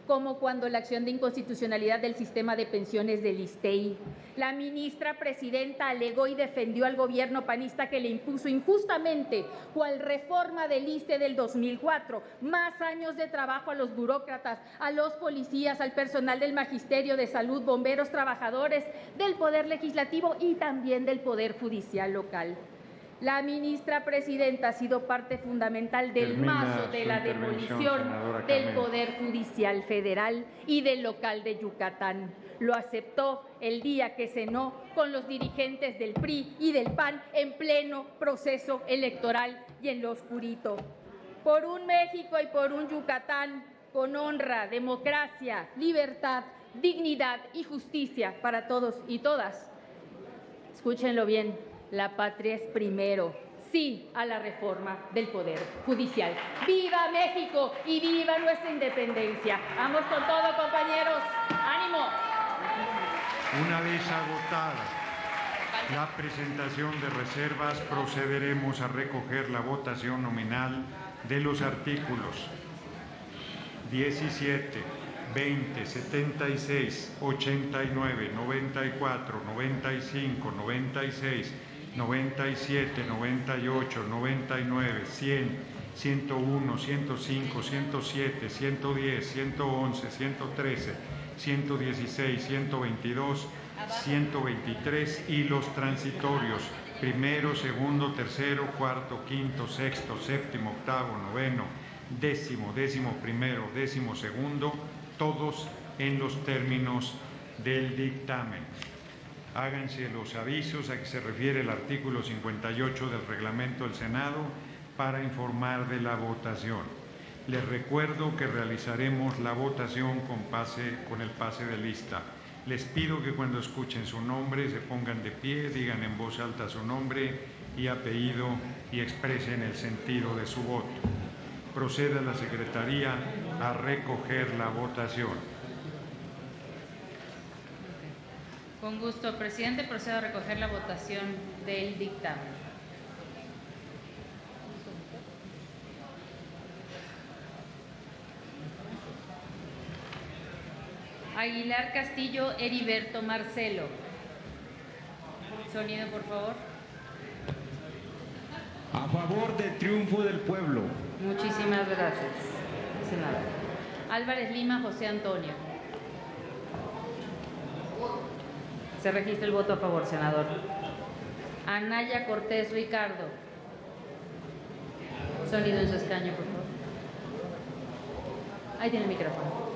como cuando la acción de inconstitucionalidad del sistema de pensiones del ISSSTEI. La ministra presidenta alegó y defendió al gobierno panista que le impuso injustamente, cual reforma del ISSSTE del 2004, más años de trabajo a los burócratas, a los policías, al personal del Magisterio de Salud, bomberos, trabajadores del Poder Legislativo y también del Poder Judicial local. La ministra presidenta ha sido parte fundamental del mazo de la demolición del Poder Judicial Federal y del local de Yucatán. Lo aceptó el día que cenó con los dirigentes del PRI y del PAN en pleno proceso electoral y en lo oscurito. Por un México y por un Yucatán con honra, democracia, libertad, dignidad y justicia para todos y todas. Escúchenlo bien. La patria es primero, sí a la reforma del Poder Judicial. ¡Viva México y viva nuestra independencia! ¡Vamos con todo, compañeros! ¡Ánimo! Una vez agotada la presentación de reservas, procederemos a recoger la votación nominal de los artículos 17, 20, 76, 89, 94, 95, 96, 97, 98, 99, 100, 101, 105, 107, 110, 111, 113, 116, 122, 123 y los transitorios, primero, segundo, tercero, cuarto, quinto, sexto, séptimo, octavo, noveno, décimo primero, 12º, todos en los términos del dictamen. Háganse los avisos a que se refiere el artículo 58 del reglamento del Senado para informar de la votación. Les recuerdo que realizaremos la votación con el pase de lista. Les pido que cuando escuchen su nombre se pongan de pie, digan en voz alta su nombre y apellido y expresen el sentido de su voto. Proceda la Secretaría a recoger la votación. Con gusto, presidente, procedo a recoger la votación del dictamen. Aguilar Castillo Heriberto Marcelo. Sonido, por favor. A favor del triunfo del pueblo. Muchísimas gracias, senador. Álvarez Lima José Antonio. Se registra el voto a favor, senador. Anaya Cortés Ricardo. Sonido en su escaño, por favor. Ahí tiene el micrófono.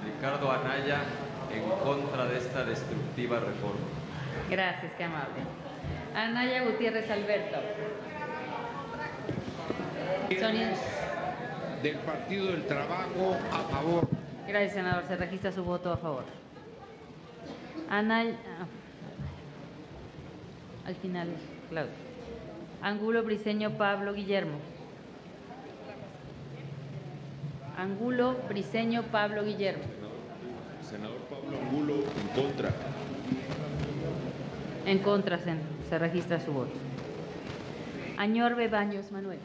Ricardo Anaya, en contra de esta destructiva reforma. Gracias, qué amable. Anaya Gutiérrez Alberto. Sonido. Del Partido del Trabajo, a favor. Gracias, senador. Se registra su voto a favor. Anaya. Al final, Claudio. Angulo Briceño Pablo Guillermo. Angulo Briceño Pablo Guillermo. Senador Pablo Angulo, en contra. En contra, se registra su voto. Añorbe Baños Manuel.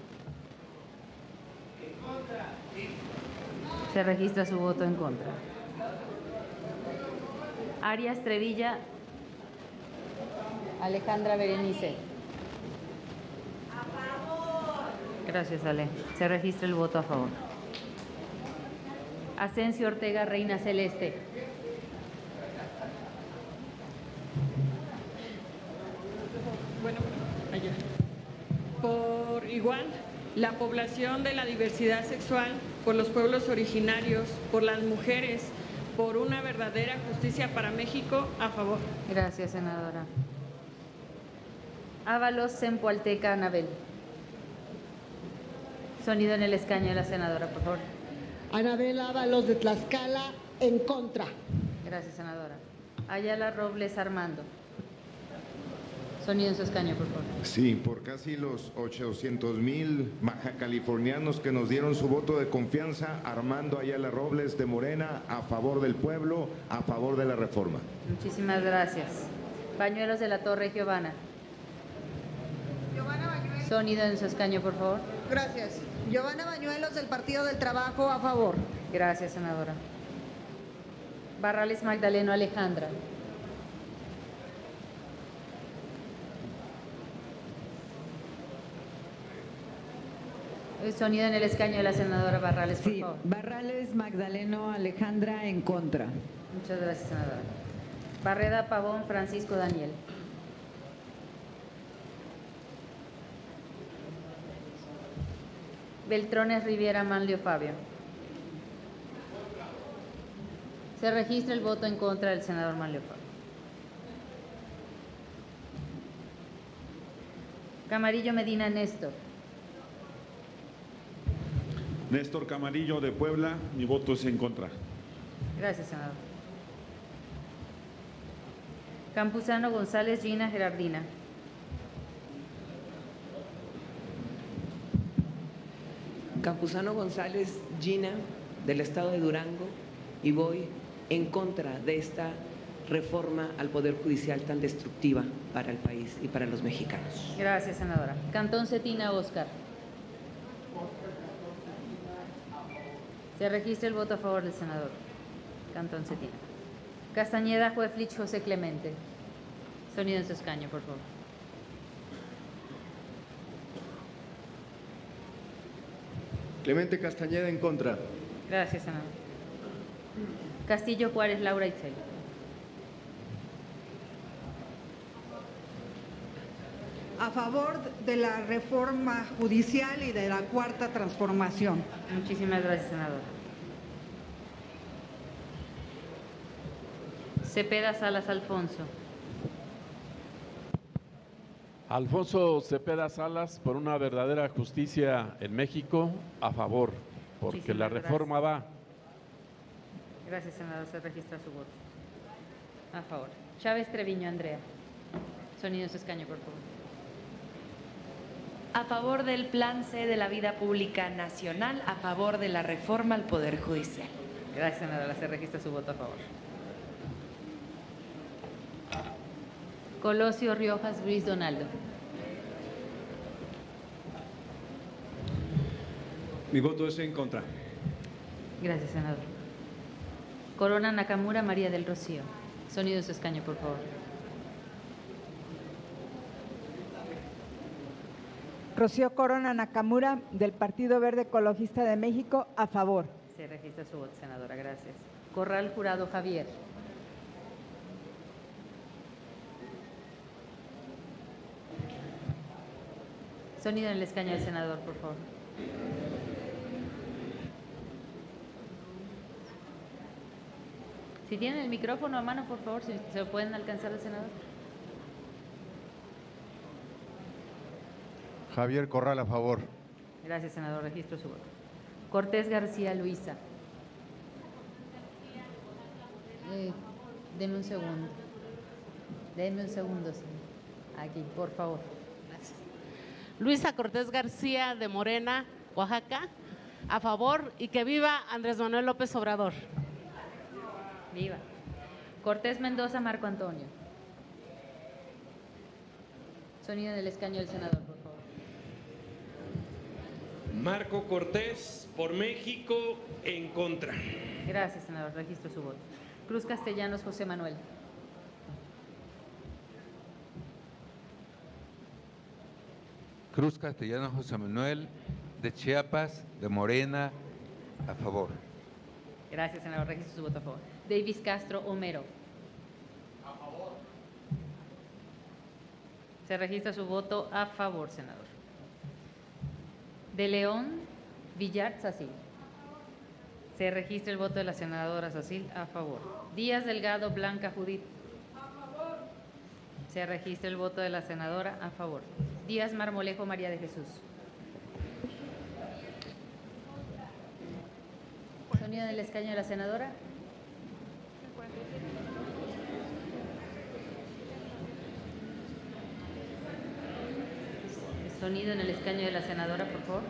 Se registra su voto en contra. Arias Trevilla Alejandra Berenice. A favor. Gracias, Ale. Se registra el voto a favor. Asensio Ortega Reina Celeste. Bueno, allá. Por igual, la población de la diversidad sexual, por los pueblos originarios, por las mujeres, por una verdadera justicia para México, a favor. Gracias, senadora. Ábalos Sempoalteca Anabel. Sonido en el escaño de la senadora, por favor. Anabel Ábalos de Tlaxcala, en contra. Gracias, senadora. Ayala Robles Armando. Sonido en su escaño, por favor. Sí, por casi los 800,000 bajacalifornianos que nos dieron su voto de confianza, Armando Ayala Robles de Morena, a favor del pueblo, a favor de la reforma. Muchísimas gracias. Bañuelos de la Torre Giovanna. Giovanna Bañuelos. Sonido en su escaño, por favor. Gracias. Giovanna Bañuelos del Partido del Trabajo, a favor. Gracias, senadora. Barrales Magdaleno Alejandra. Sonido en el escaño de la senadora Barrales, por favor. Barrales Magdaleno Alejandra, en contra. Muchas gracias, senadora. Barreda Pavón Francisco Daniel. Beltrones Riviera Manlio Fabio. Se registra el voto en contra del senador Manlio Fabio. Camarillo Medina Néstor. Néstor Camarillo de Puebla, mi voto es en contra. Gracias, senador. Campuzano González Gina Gerardina. Campuzano González Gina, del estado de Durango, y voy en contra de esta reforma al Poder Judicial tan destructiva para el país y para los mexicanos. Gracias, senadora. Cantón Cetina Óscar. Se registra el voto a favor del senador. Cantón Cetina. Castañeda Jueflich José Clemente. Sonido en su escaño, por favor. Clemente Castañeda, en contra. Gracias, senador. Castillo Juárez Laura Itzel. a favor de la reforma judicial y de la cuarta transformación. Muchísimas gracias, senadora. Cepeda Salas Alfonso. Alfonso Cepeda Salas, por una verdadera justicia en México, a favor, porque Muchísimas la reforma va. Gracias, senador. Se registra su voto. A favor. Chávez Treviño Andrea. Sonido su escaño, por favor. A favor del Plan C de la vida pública nacional, a favor de la reforma al Poder Judicial. Gracias, senadora. Se registra su voto a favor. Colosio Riojas Ruiz Donaldo. Mi voto es en contra. Gracias, senador. Corona Nakamura María del Rocío. Sonido de su escaño, por favor. Rocío Corona Nakamura, del Partido Verde Ecologista de México, a favor. Se registra su voto, senadora. Gracias. Corral Jurado Javier. Sonido en el escaño del senador, por favor. Si tienen el micrófono a mano, por favor, si se lo pueden alcanzar al senador. Javier Corral, a favor. Gracias, senador. Registro su voto. Cortés García Luisa. Deme un segundo. Deme un segundo, señor. Aquí, por favor. Gracias. Luisa Cortés García, de Morena, Oaxaca, a favor, y que viva Andrés Manuel López Obrador. Viva. Cortés Mendoza Marco Antonio. Sonido en el escaño del senador, por favor. Marco Cortés, por México, en contra. Gracias, senador. Registro su voto. Cruz Castellanos José Manuel. Cruz Castellanos José Manuel, de Chiapas, de Morena, a favor. Gracias, senador. Registro su voto a favor. Davis Castro Homero. A favor. Se registra su voto a favor, senador. De León Villar Sacil. Se registra el voto de la senadora Sacil a favor. Díaz Delgado Blanca Judith. A favor. Se registra el voto de la senadora a favor. Díaz Marmolejo María de Jesús. Sonido en el escaño de la senadora. Sonido en el escaño de la senadora, por favor.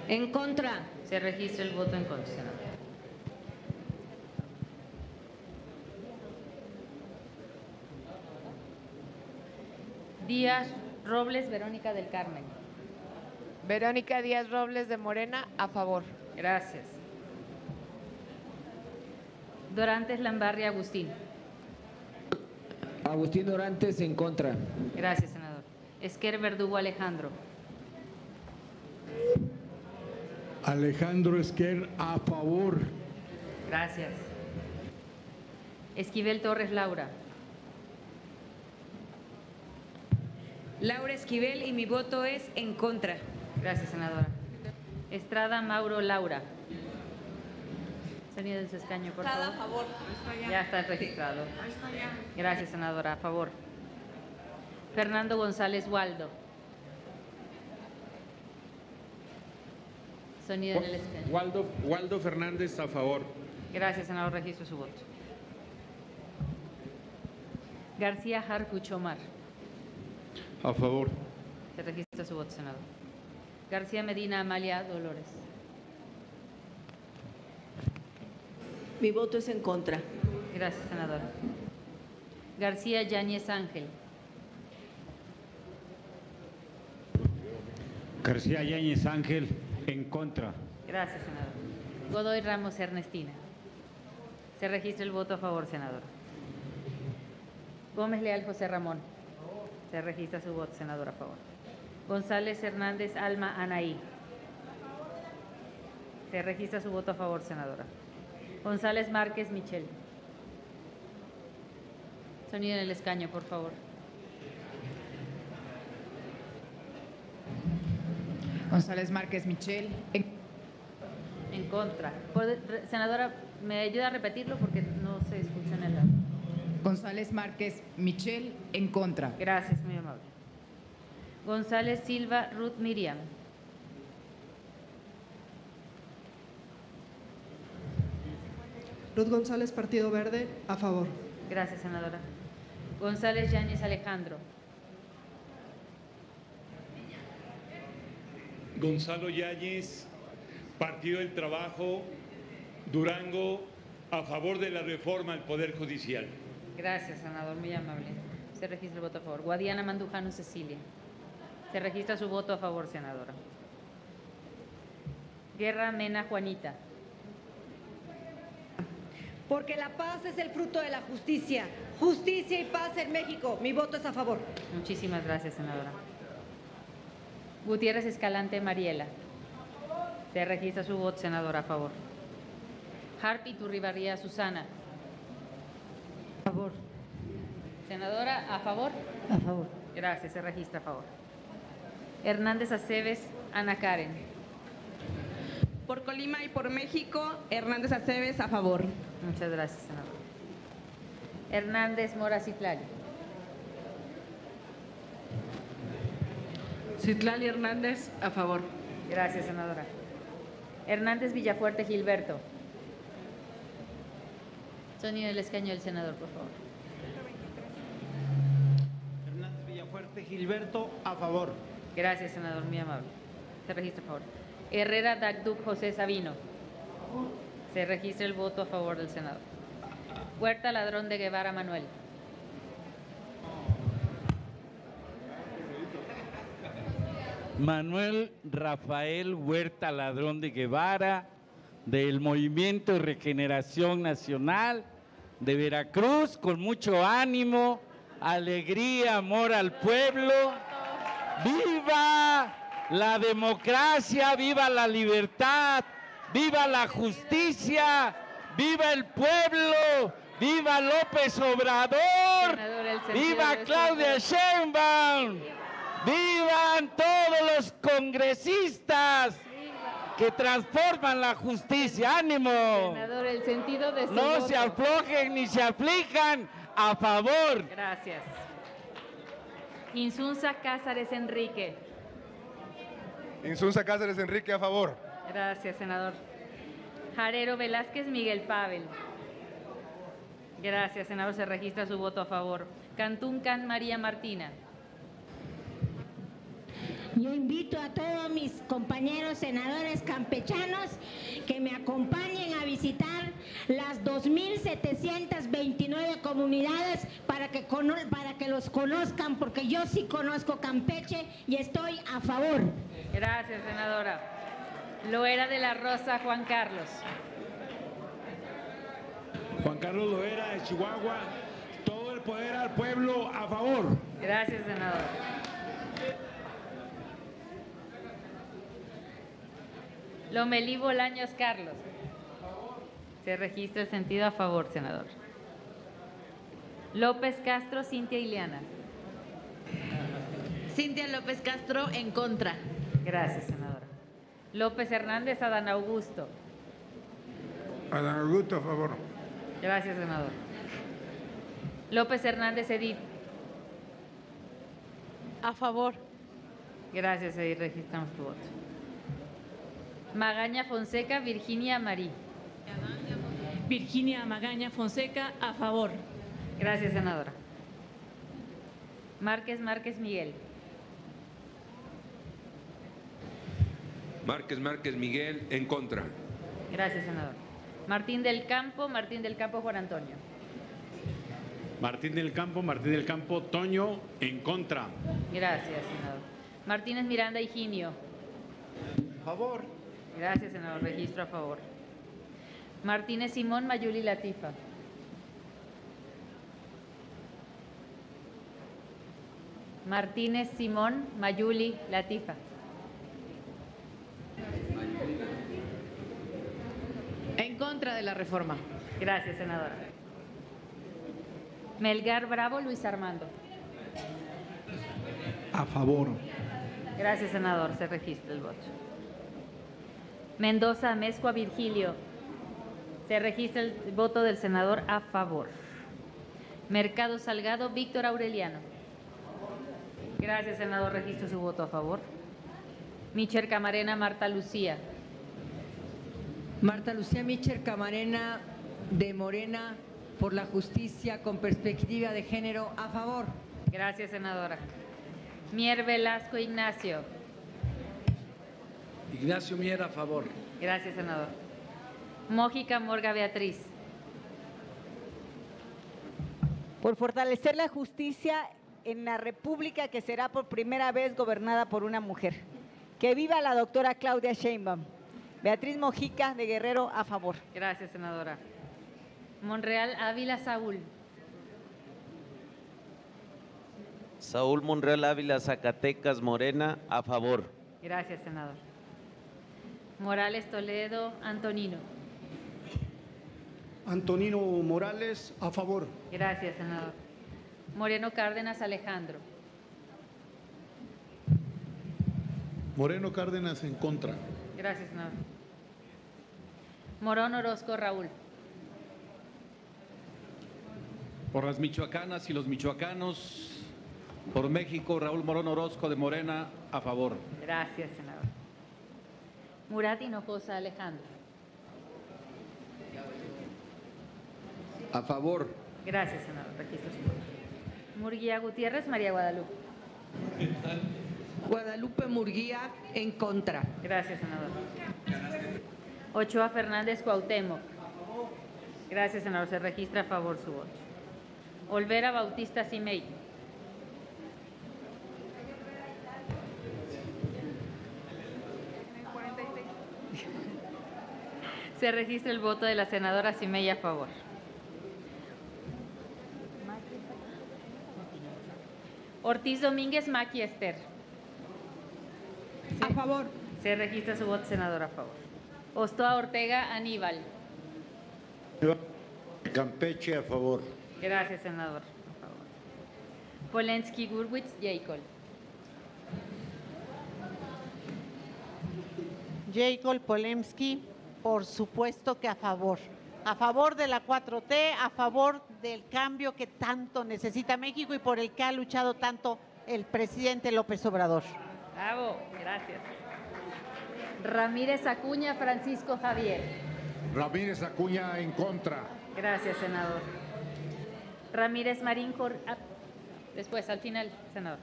En contra. Se registra el voto en contra, senadora. Díaz Robles Verónica del Carmen. Verónica Díaz Robles, de Morena, a favor. Gracias. Dorantes Lambarri Agustín. Agustín Dorantes, en contra. Gracias, senador. Esquer Verdugo Alejandro. Alejandro Esquer, a favor. Gracias. Esquivel Torres Laura. Laura Esquivel, y mi voto es en contra. Gracias, senadora. Estrada Mauro Laura. Sonido de su escaño, por favor. A favor. Ya está registrado. Gracias, senadora. A favor. Fernando González Waldo. Sonido en el escaño. Waldo Fernández, a favor. Gracias, senador. Registro su voto. García Harfuch Omar. A favor. Se registra su voto, senador. García Medina Amalia Dolores. Mi voto es en contra. Gracias, senadora. García Yáñez Ángel. García Yáñez Ángel, en contra. Gracias, senador. Godoy Ramos Ernestina. Se registra el voto a favor, senador. Gómez Leal José Ramón. Se registra su voto, senador, a favor. González Hernández Alma Anaí. Se registra su voto a favor, senadora. González Márquez Michel. Sonido en el escaño, por favor. González Márquez Michel. En contra. Senadora, ¿me ayuda a repetirlo porque no se escucha en el audio? González Márquez Michel, en contra. Gracias, muy amable. González Silva Ruth Miriam. Ruth González, Partido Verde, a favor. Gracias, senadora. González Yáñez Alejandro. Gonzalo Yáñez, Partido del Trabajo, Durango, a favor de la reforma al Poder Judicial. Gracias, senador, muy amable. Se registra el voto a favor. Guadiana Mandujano Cecilia. Se registra su voto a favor, senadora. Guerra Mena Juanita. Porque la paz es el fruto de la justicia. Justicia y paz en México. Mi voto es a favor. Muchísimas gracias, senadora. Gutiérrez Escalante Mariela. Se registra su voto, senadora, a favor. Harpi Turribarría Susana. A favor. Senadora, ¿a favor? A favor. Gracias, se registra a favor. Hernández Aceves Ana Karen. Por Colima y por México, Hernández Aceves, a favor. Muchas gracias, senadora. Hernández Mora Citlali. Citlali Hernández, a favor. Gracias, senadora. Hernández Villafuerte Gilberto. Sonido del escaño del senador, por favor. Hernández Villafuerte Gilberto, a favor. Gracias, senador, muy amable. Se registra a favor. Herrera Dagduc José Sabino. Se registra el voto a favor del senador. Huerta Ladrón de Guevara Manuel. Manuel Rafael Huerta Ladrón de Guevara, del Movimiento de Regeneración Nacional de Veracruz, con mucho ánimo, alegría, amor al pueblo. ¡Viva la democracia! ¡Viva la libertad! ¡Viva la justicia! ¡Viva el pueblo! ¡Viva López Obrador! ¡Viva Claudia Sheinbaum! ¡Vivan todos los congresistas que transforman la justicia! ¡Ánimo! Senador, el sentido de su no voto. Se aflojen ni se aflijan, a favor. Gracias. Insunza Cázares Enrique. Insunza Cázares Enrique, a favor. Gracias, senador. Jarero Velázquez Miguel Pavel. Gracias, senador. Se registra su voto a favor. Cantún Can María Martina. Yo invito a todos mis compañeros senadores campechanos que me acompañen a visitar las 2.729 comunidades para que los conozcan, porque yo sí conozco Campeche y estoy a favor. Gracias, senadora. Loera de la Rosa Juan Carlos. Juan Carlos Loera de Chihuahua, todo el poder al pueblo, a favor. Gracias, senador. Lomelí Bolaños Carlos. Se registra el sentido a favor, senador. López Castro Cintia Ileana. Cintia López Castro, en contra. Gracias, senadora. López Hernández Adán Augusto. Adán Augusto, a favor. Gracias, senador. López Hernández Edith. A favor. Gracias, Edith. Registramos tu voto. Magaña Fonseca Virginia Marí. Virginia Magaña Fonseca, a favor. Gracias, senadora. Márquez Miguel. Márquez Miguel, en contra. Gracias, senador. Martín del Campo Juan Antonio. Martín del Campo, Toño, en contra. Gracias, senador. Martínez Miranda Higinio. A favor. Gracias, senador. Registro a favor. Martínez Simón Mayuli Latifa. Martínez Simón Mayuli Latifa. En contra de la reforma. Gracias, senadora. Melgar Bravo Luis Armando. A favor. Gracias, senador. Se registra el voto. Mendoza Amezcua Virgilio. Se registra el voto del senador a favor. Mercado Salgado Víctor Aureliano. Gracias, senador. Registro su voto a favor. Micher Camarena Marta Lucía. Marta Lucía Micher Camarena de Morena por la Justicia con Perspectiva de Género, a favor. Gracias, senadora. Mier Velasco Ignacio. Ignacio Mier, a favor. Gracias, senador. Mójica Morga Beatriz. Por fortalecer la justicia en la República que será por primera vez gobernada por una mujer. Que viva la doctora Claudia Sheinbaum. Beatriz Mojica de Guerrero, a favor. Gracias, senadora. Monreal Ávila Saúl. Saúl Monreal Ávila Zacatecas Morena, a favor. Gracias, senador. Morales Toledo Antonino. Antonino Morales, a favor. Gracias, senador. Moreno Cárdenas Alejandro. Moreno Cárdenas en contra. Gracias, senador. Morón Orozco Raúl. Por las michoacanas y los michoacanos, por México, Raúl Morón Orozco de Morena, a favor. Gracias, senador. Murat Hinojosa Alejandro. A favor. Gracias, senador. Registro su voto. Murguía Gutiérrez María Guadalupe. Guadalupe Murguía en contra. Gracias, senador. Ochoa Fernández Cuauhtémoc. Gracias, senador. Se registra a favor su voto. Olvera Bautista Cimey. Se registra el voto de la senadora Cimey a favor. Ortiz Domínguez Maqui Esther. A favor. Se registra su voto, senadora, a favor. Ostoa Ortega Aníbal. Campeche, a favor. Gracias, senador. A favor. Polensky Gurwitz Jacob. Jacob Polemski, por supuesto que a favor. A favor de la 4T, a favor del cambio que tanto necesita México y por el que ha luchado tanto el presidente López Obrador. Bravo, gracias. Ramírez Acuña Francisco Javier. Ramírez Acuña en contra. Gracias, senador. Ramírez Marín después, al final, senador.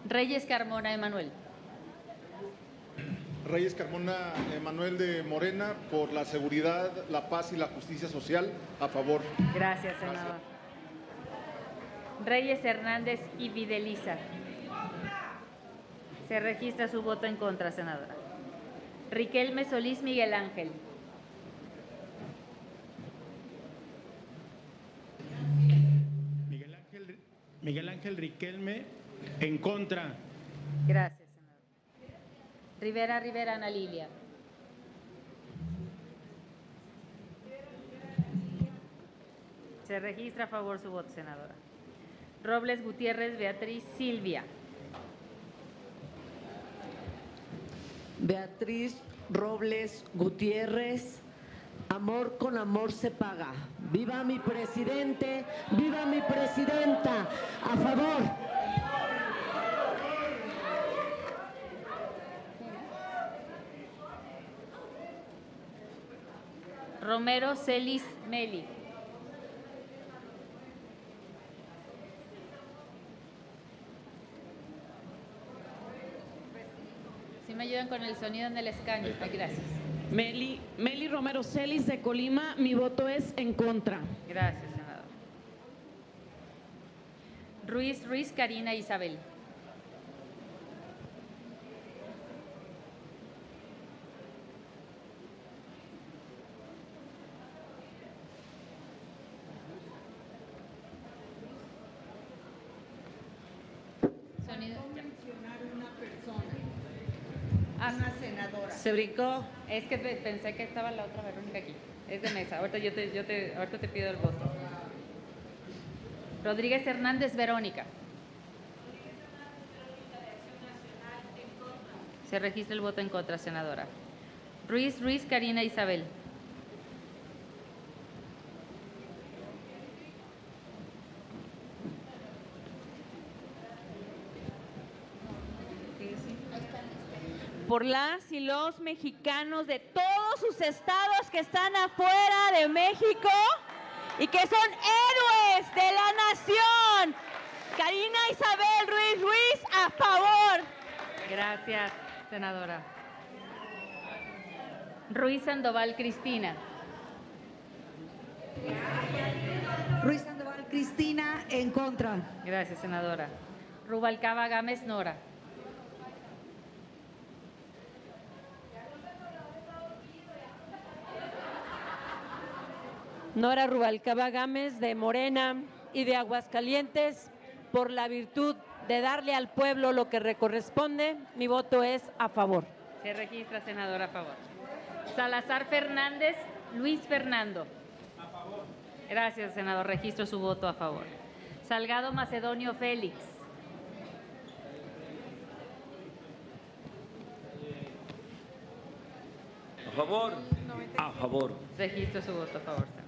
Reyes Carmona Emanuel. Reyes Carmona Emanuel de Morena, por la seguridad, la paz y la justicia social, a favor. Gracias, senador. Reyes Hernández y Videliza. Se registra su voto en contra, senadora. Riquelme Solís Miguel Ángel. Miguel Ángel Riquelme, en contra. Gracias, senador. Rivera Ana Lilia. Se registra a favor su voto, senadora. Robles Gutiérrez Beatriz Silvia. Beatriz Robles Gutiérrez, amor con amor se paga. ¡Viva mi presidente! ¡Viva mi presidenta! ¡A favor! Romero Celis Meli. Si me ayudan con el sonido en el escaño. Ay, gracias. Meli Romero Celis de Colima, mi voto es en contra. Gracias, senador. Ruiz Karina Isabel. Sonido. Una senadora. Se brincó. Es que pensé que estaba la otra Verónica aquí. Es de mesa. Ahorita ahorita te pido el voto. Rodríguez Hernández Verónica. Se registra el voto en contra, senadora. Ruiz Karina Isabel. Por las y los mexicanos de todos sus estados que están afuera de México y que son héroes de la nación. Karina Isabel Ruiz, a favor. Gracias, senadora. Ruiz Sandoval Cristina. Ruiz Sandoval Cristina, en contra. Gracias, senadora. Rubalcaba Gámez Nora. Nora Rubalcaba Gámez, de Morena y de Aguascalientes, por la virtud de darle al pueblo lo que le corresponde, mi voto es a favor. Se registra, senadora, a favor. Salazar Fernández Luis Fernando. A favor. Gracias, senador. Registro su voto a favor. Salgado Macedonio Félix. A favor. A favor. Registro su voto a favor, senador.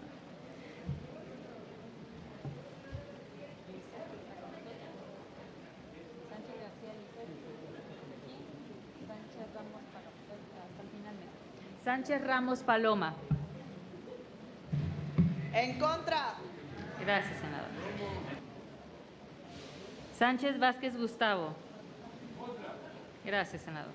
Sánchez Ramos Paloma. En contra. Gracias, senador. Sánchez Vázquez Gustavo. Gracias, senador.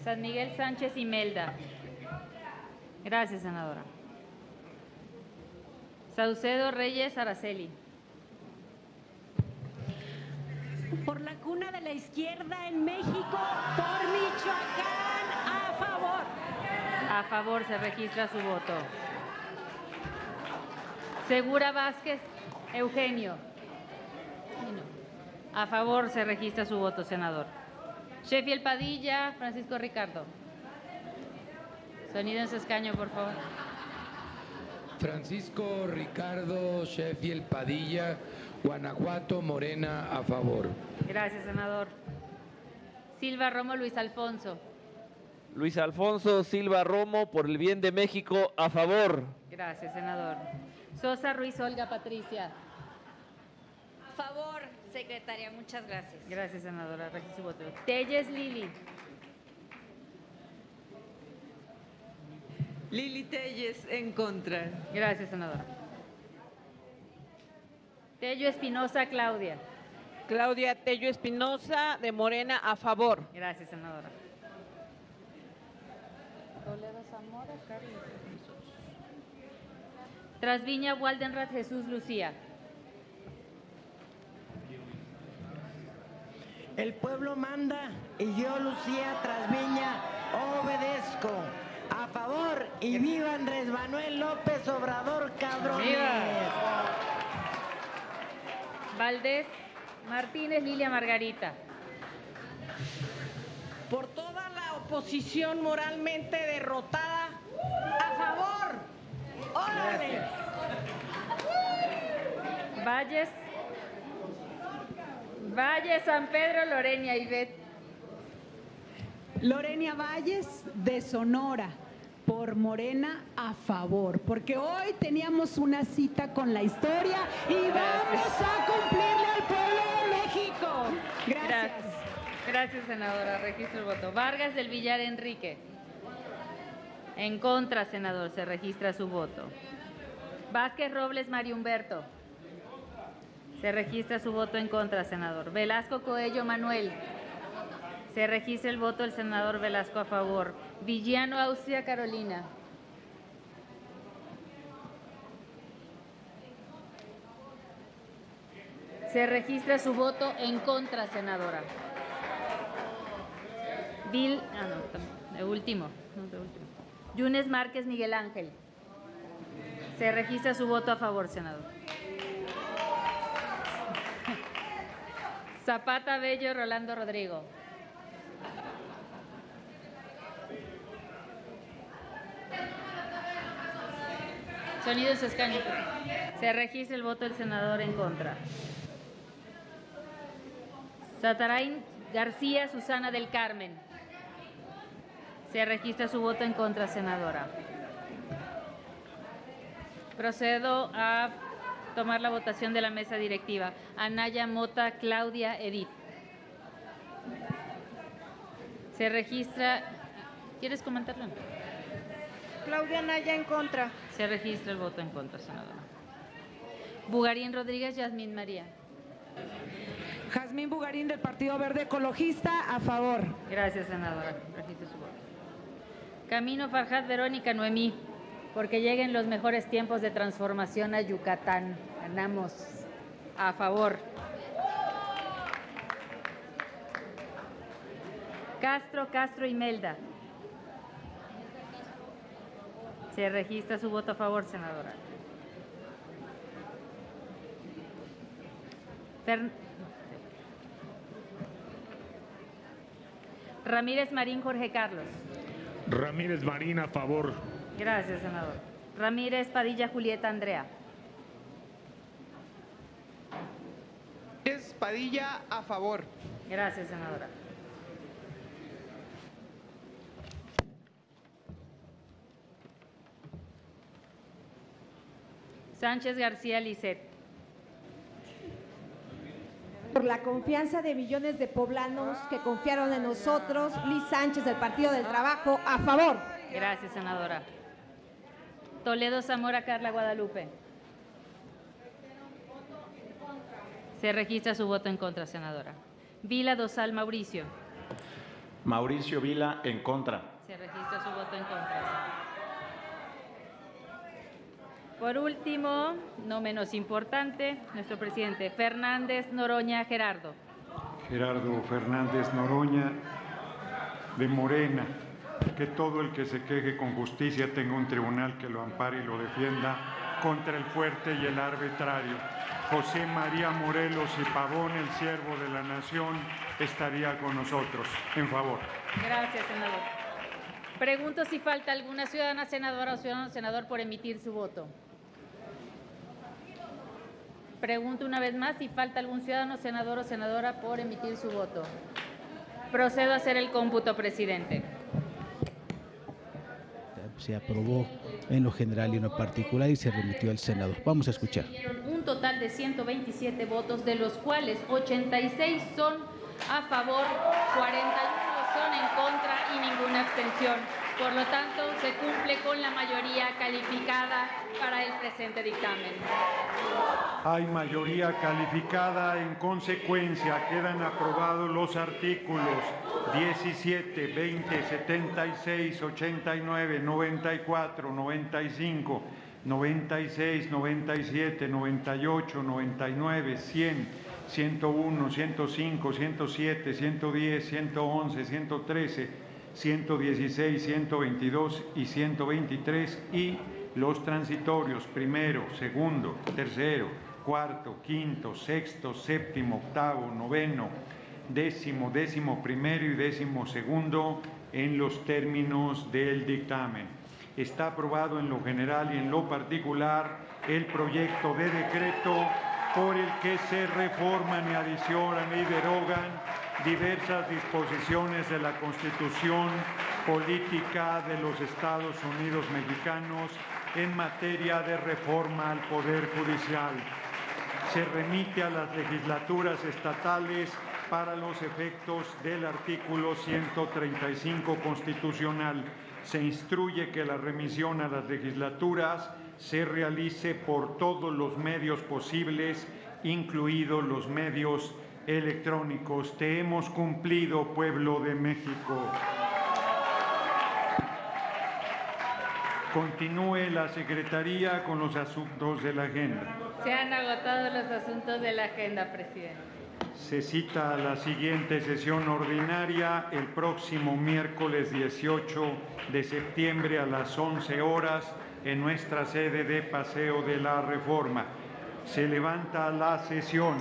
San Miguel Sánchez Imelda. Gracias, senadora. Saucedo Reyes Araceli. Por la cuna de la izquierda en México, por Michoacán, a favor. A favor, se registra su voto. Segura Vázquez Eugenio. A favor, se registra su voto, senador. Sheffield Padilla Francisco Ricardo. Sonido en su escaño, por favor. Francisco Ricardo Sheffield Padilla, Guanajuato, Morena, a favor. Gracias, senador. Silva Romo Luis Alfonso. Luis Alfonso Silva Romo, por el bien de México, a favor. Gracias, senador. Sosa Ruiz Olga Patricia. A favor, secretaria, muchas gracias. Gracias, senadora. Registro su voto. Telles Lili. Lili Telles, en contra. Gracias, senadora. Tello Espinosa Claudia. Claudia Tello Espinosa, de Morena, a favor. Gracias, senadora. Trasviña Waldenrath Jesús Lucía. El pueblo manda y yo, Lucía Trasviña, obedezco. A favor y viva Andrés Manuel López Obrador, cabrones. ¡Viva! Valdés Martínez Lilia Margarita. Por toda la oposición moralmente derrotada, a favor. ¡Órale! Valles San Pedro Lorenia Ivette. Lorenia Valles, de Sonora, por Morena, a favor, porque hoy teníamos una cita con la historia y vamos a cumplirle al pueblo de México. Gracias. Gracias, senadora. Registro el voto. Vargas del Villar Enrique. En contra, senador. Se registra su voto. Vázquez Robles Mario Humberto. Se registra su voto en contra, senador. Velasco Coello Manuel. Se registra el voto del senador Velasco a favor. Villano Austria Carolina. Se registra su voto en contra, senadora. De último. Yunes Márquez Miguel Ángel. Se registra su voto a favor, senador. Zapata Bello Rolando Rodrigo. Sonido en su escaño. Se registra el voto del senador en contra. Satarain García Susana del Carmen. Se registra su voto en contra, senadora. Procedo a tomar la votación de la mesa directiva. Anaya Mota Claudia Edith. Se registra. ¿Quieres comentarlo? Claudia Anaya en contra. Se registra el voto en contra, senadora. Bugarín Rodríguez Yasmín María. Jazmín Bugarín del Partido Verde Ecologista, a favor. Gracias, senadora. Registre su voto. Camino Farjat Verónica Noemí. Porque lleguen los mejores tiempos de transformación a Yucatán. Ganamos. A favor. Castro Imelda. Se registra su voto a favor, senadora. Ramírez Marín Jorge Carlos. Ramírez Marín, a favor. Gracias, senador. Ramírez Padilla Julieta Andrea. Padilla, a favor. Gracias, senadora. Sánchez García Lisset. Por la confianza de millones de poblanos que confiaron en nosotros, Liz Sánchez del Partido del Trabajo, a favor. Gracias, senadora. Toledo Zamora Carla Guadalupe. Se registra su voto en contra, senadora. Vila Dosal Mauricio. Mauricio Vila, en contra. Se registra su voto en contra. Por último, no menos importante, nuestro presidente Fernández Noroña Gerardo. Gerardo Fernández Noroña, de Morena. Que todo el que se queje con justicia tenga un tribunal que lo ampare y lo defienda contra el fuerte y el arbitrario. José María Morelos y Pavón, el siervo de la nación, estaría con nosotros. En favor. Gracias, senador. Pregunto si falta alguna ciudadana senadora o ciudadano senador por emitir su voto. Pregunto una vez más si falta algún ciudadano senador o senadora por emitir su voto. Procedo a hacer el cómputo, presidente. Se aprobó en lo general y en lo particular y se remitió al Senado. Vamos a escuchar. Un total de 127 votos, de los cuales 86 son a favor, 41 son en contra y ninguna abstención. Por lo tanto, se cumple con la mayoría calificada para el presente dictamen. Hay mayoría calificada. En consecuencia, quedan aprobados los artículos 17, 20, 76, 89, 94, 95, 96, 97, 98, 99, 100, 101, 105, 107, 110, 111, 113, 116, 122 y 123, y los transitorios primero, segundo, tercero, cuarto, quinto, sexto, séptimo, octavo, noveno, décimo, décimo primero y décimo segundo en los términos del dictamen. Está aprobado en lo general y en lo particular el proyecto de decreto por el que se reforman y adicionan y derogan diversas disposiciones de la Constitución Política de los Estados Unidos Mexicanos en materia de reforma al Poder Judicial. Se remite a las legislaturas estatales para los efectos del artículo 135 constitucional. Se instruye que la remisión a las legislaturas se realice por todos los medios posibles, incluidos los medios electrónicos. Te hemos cumplido, pueblo de México. Continúe la Secretaría con los asuntos de la agenda. Se han agotado los asuntos de la agenda, presidente. Se cita la siguiente sesión ordinaria el próximo miércoles 18 de septiembre a las 11 horas en nuestra sede de Paseo de la Reforma. Se levanta la sesión.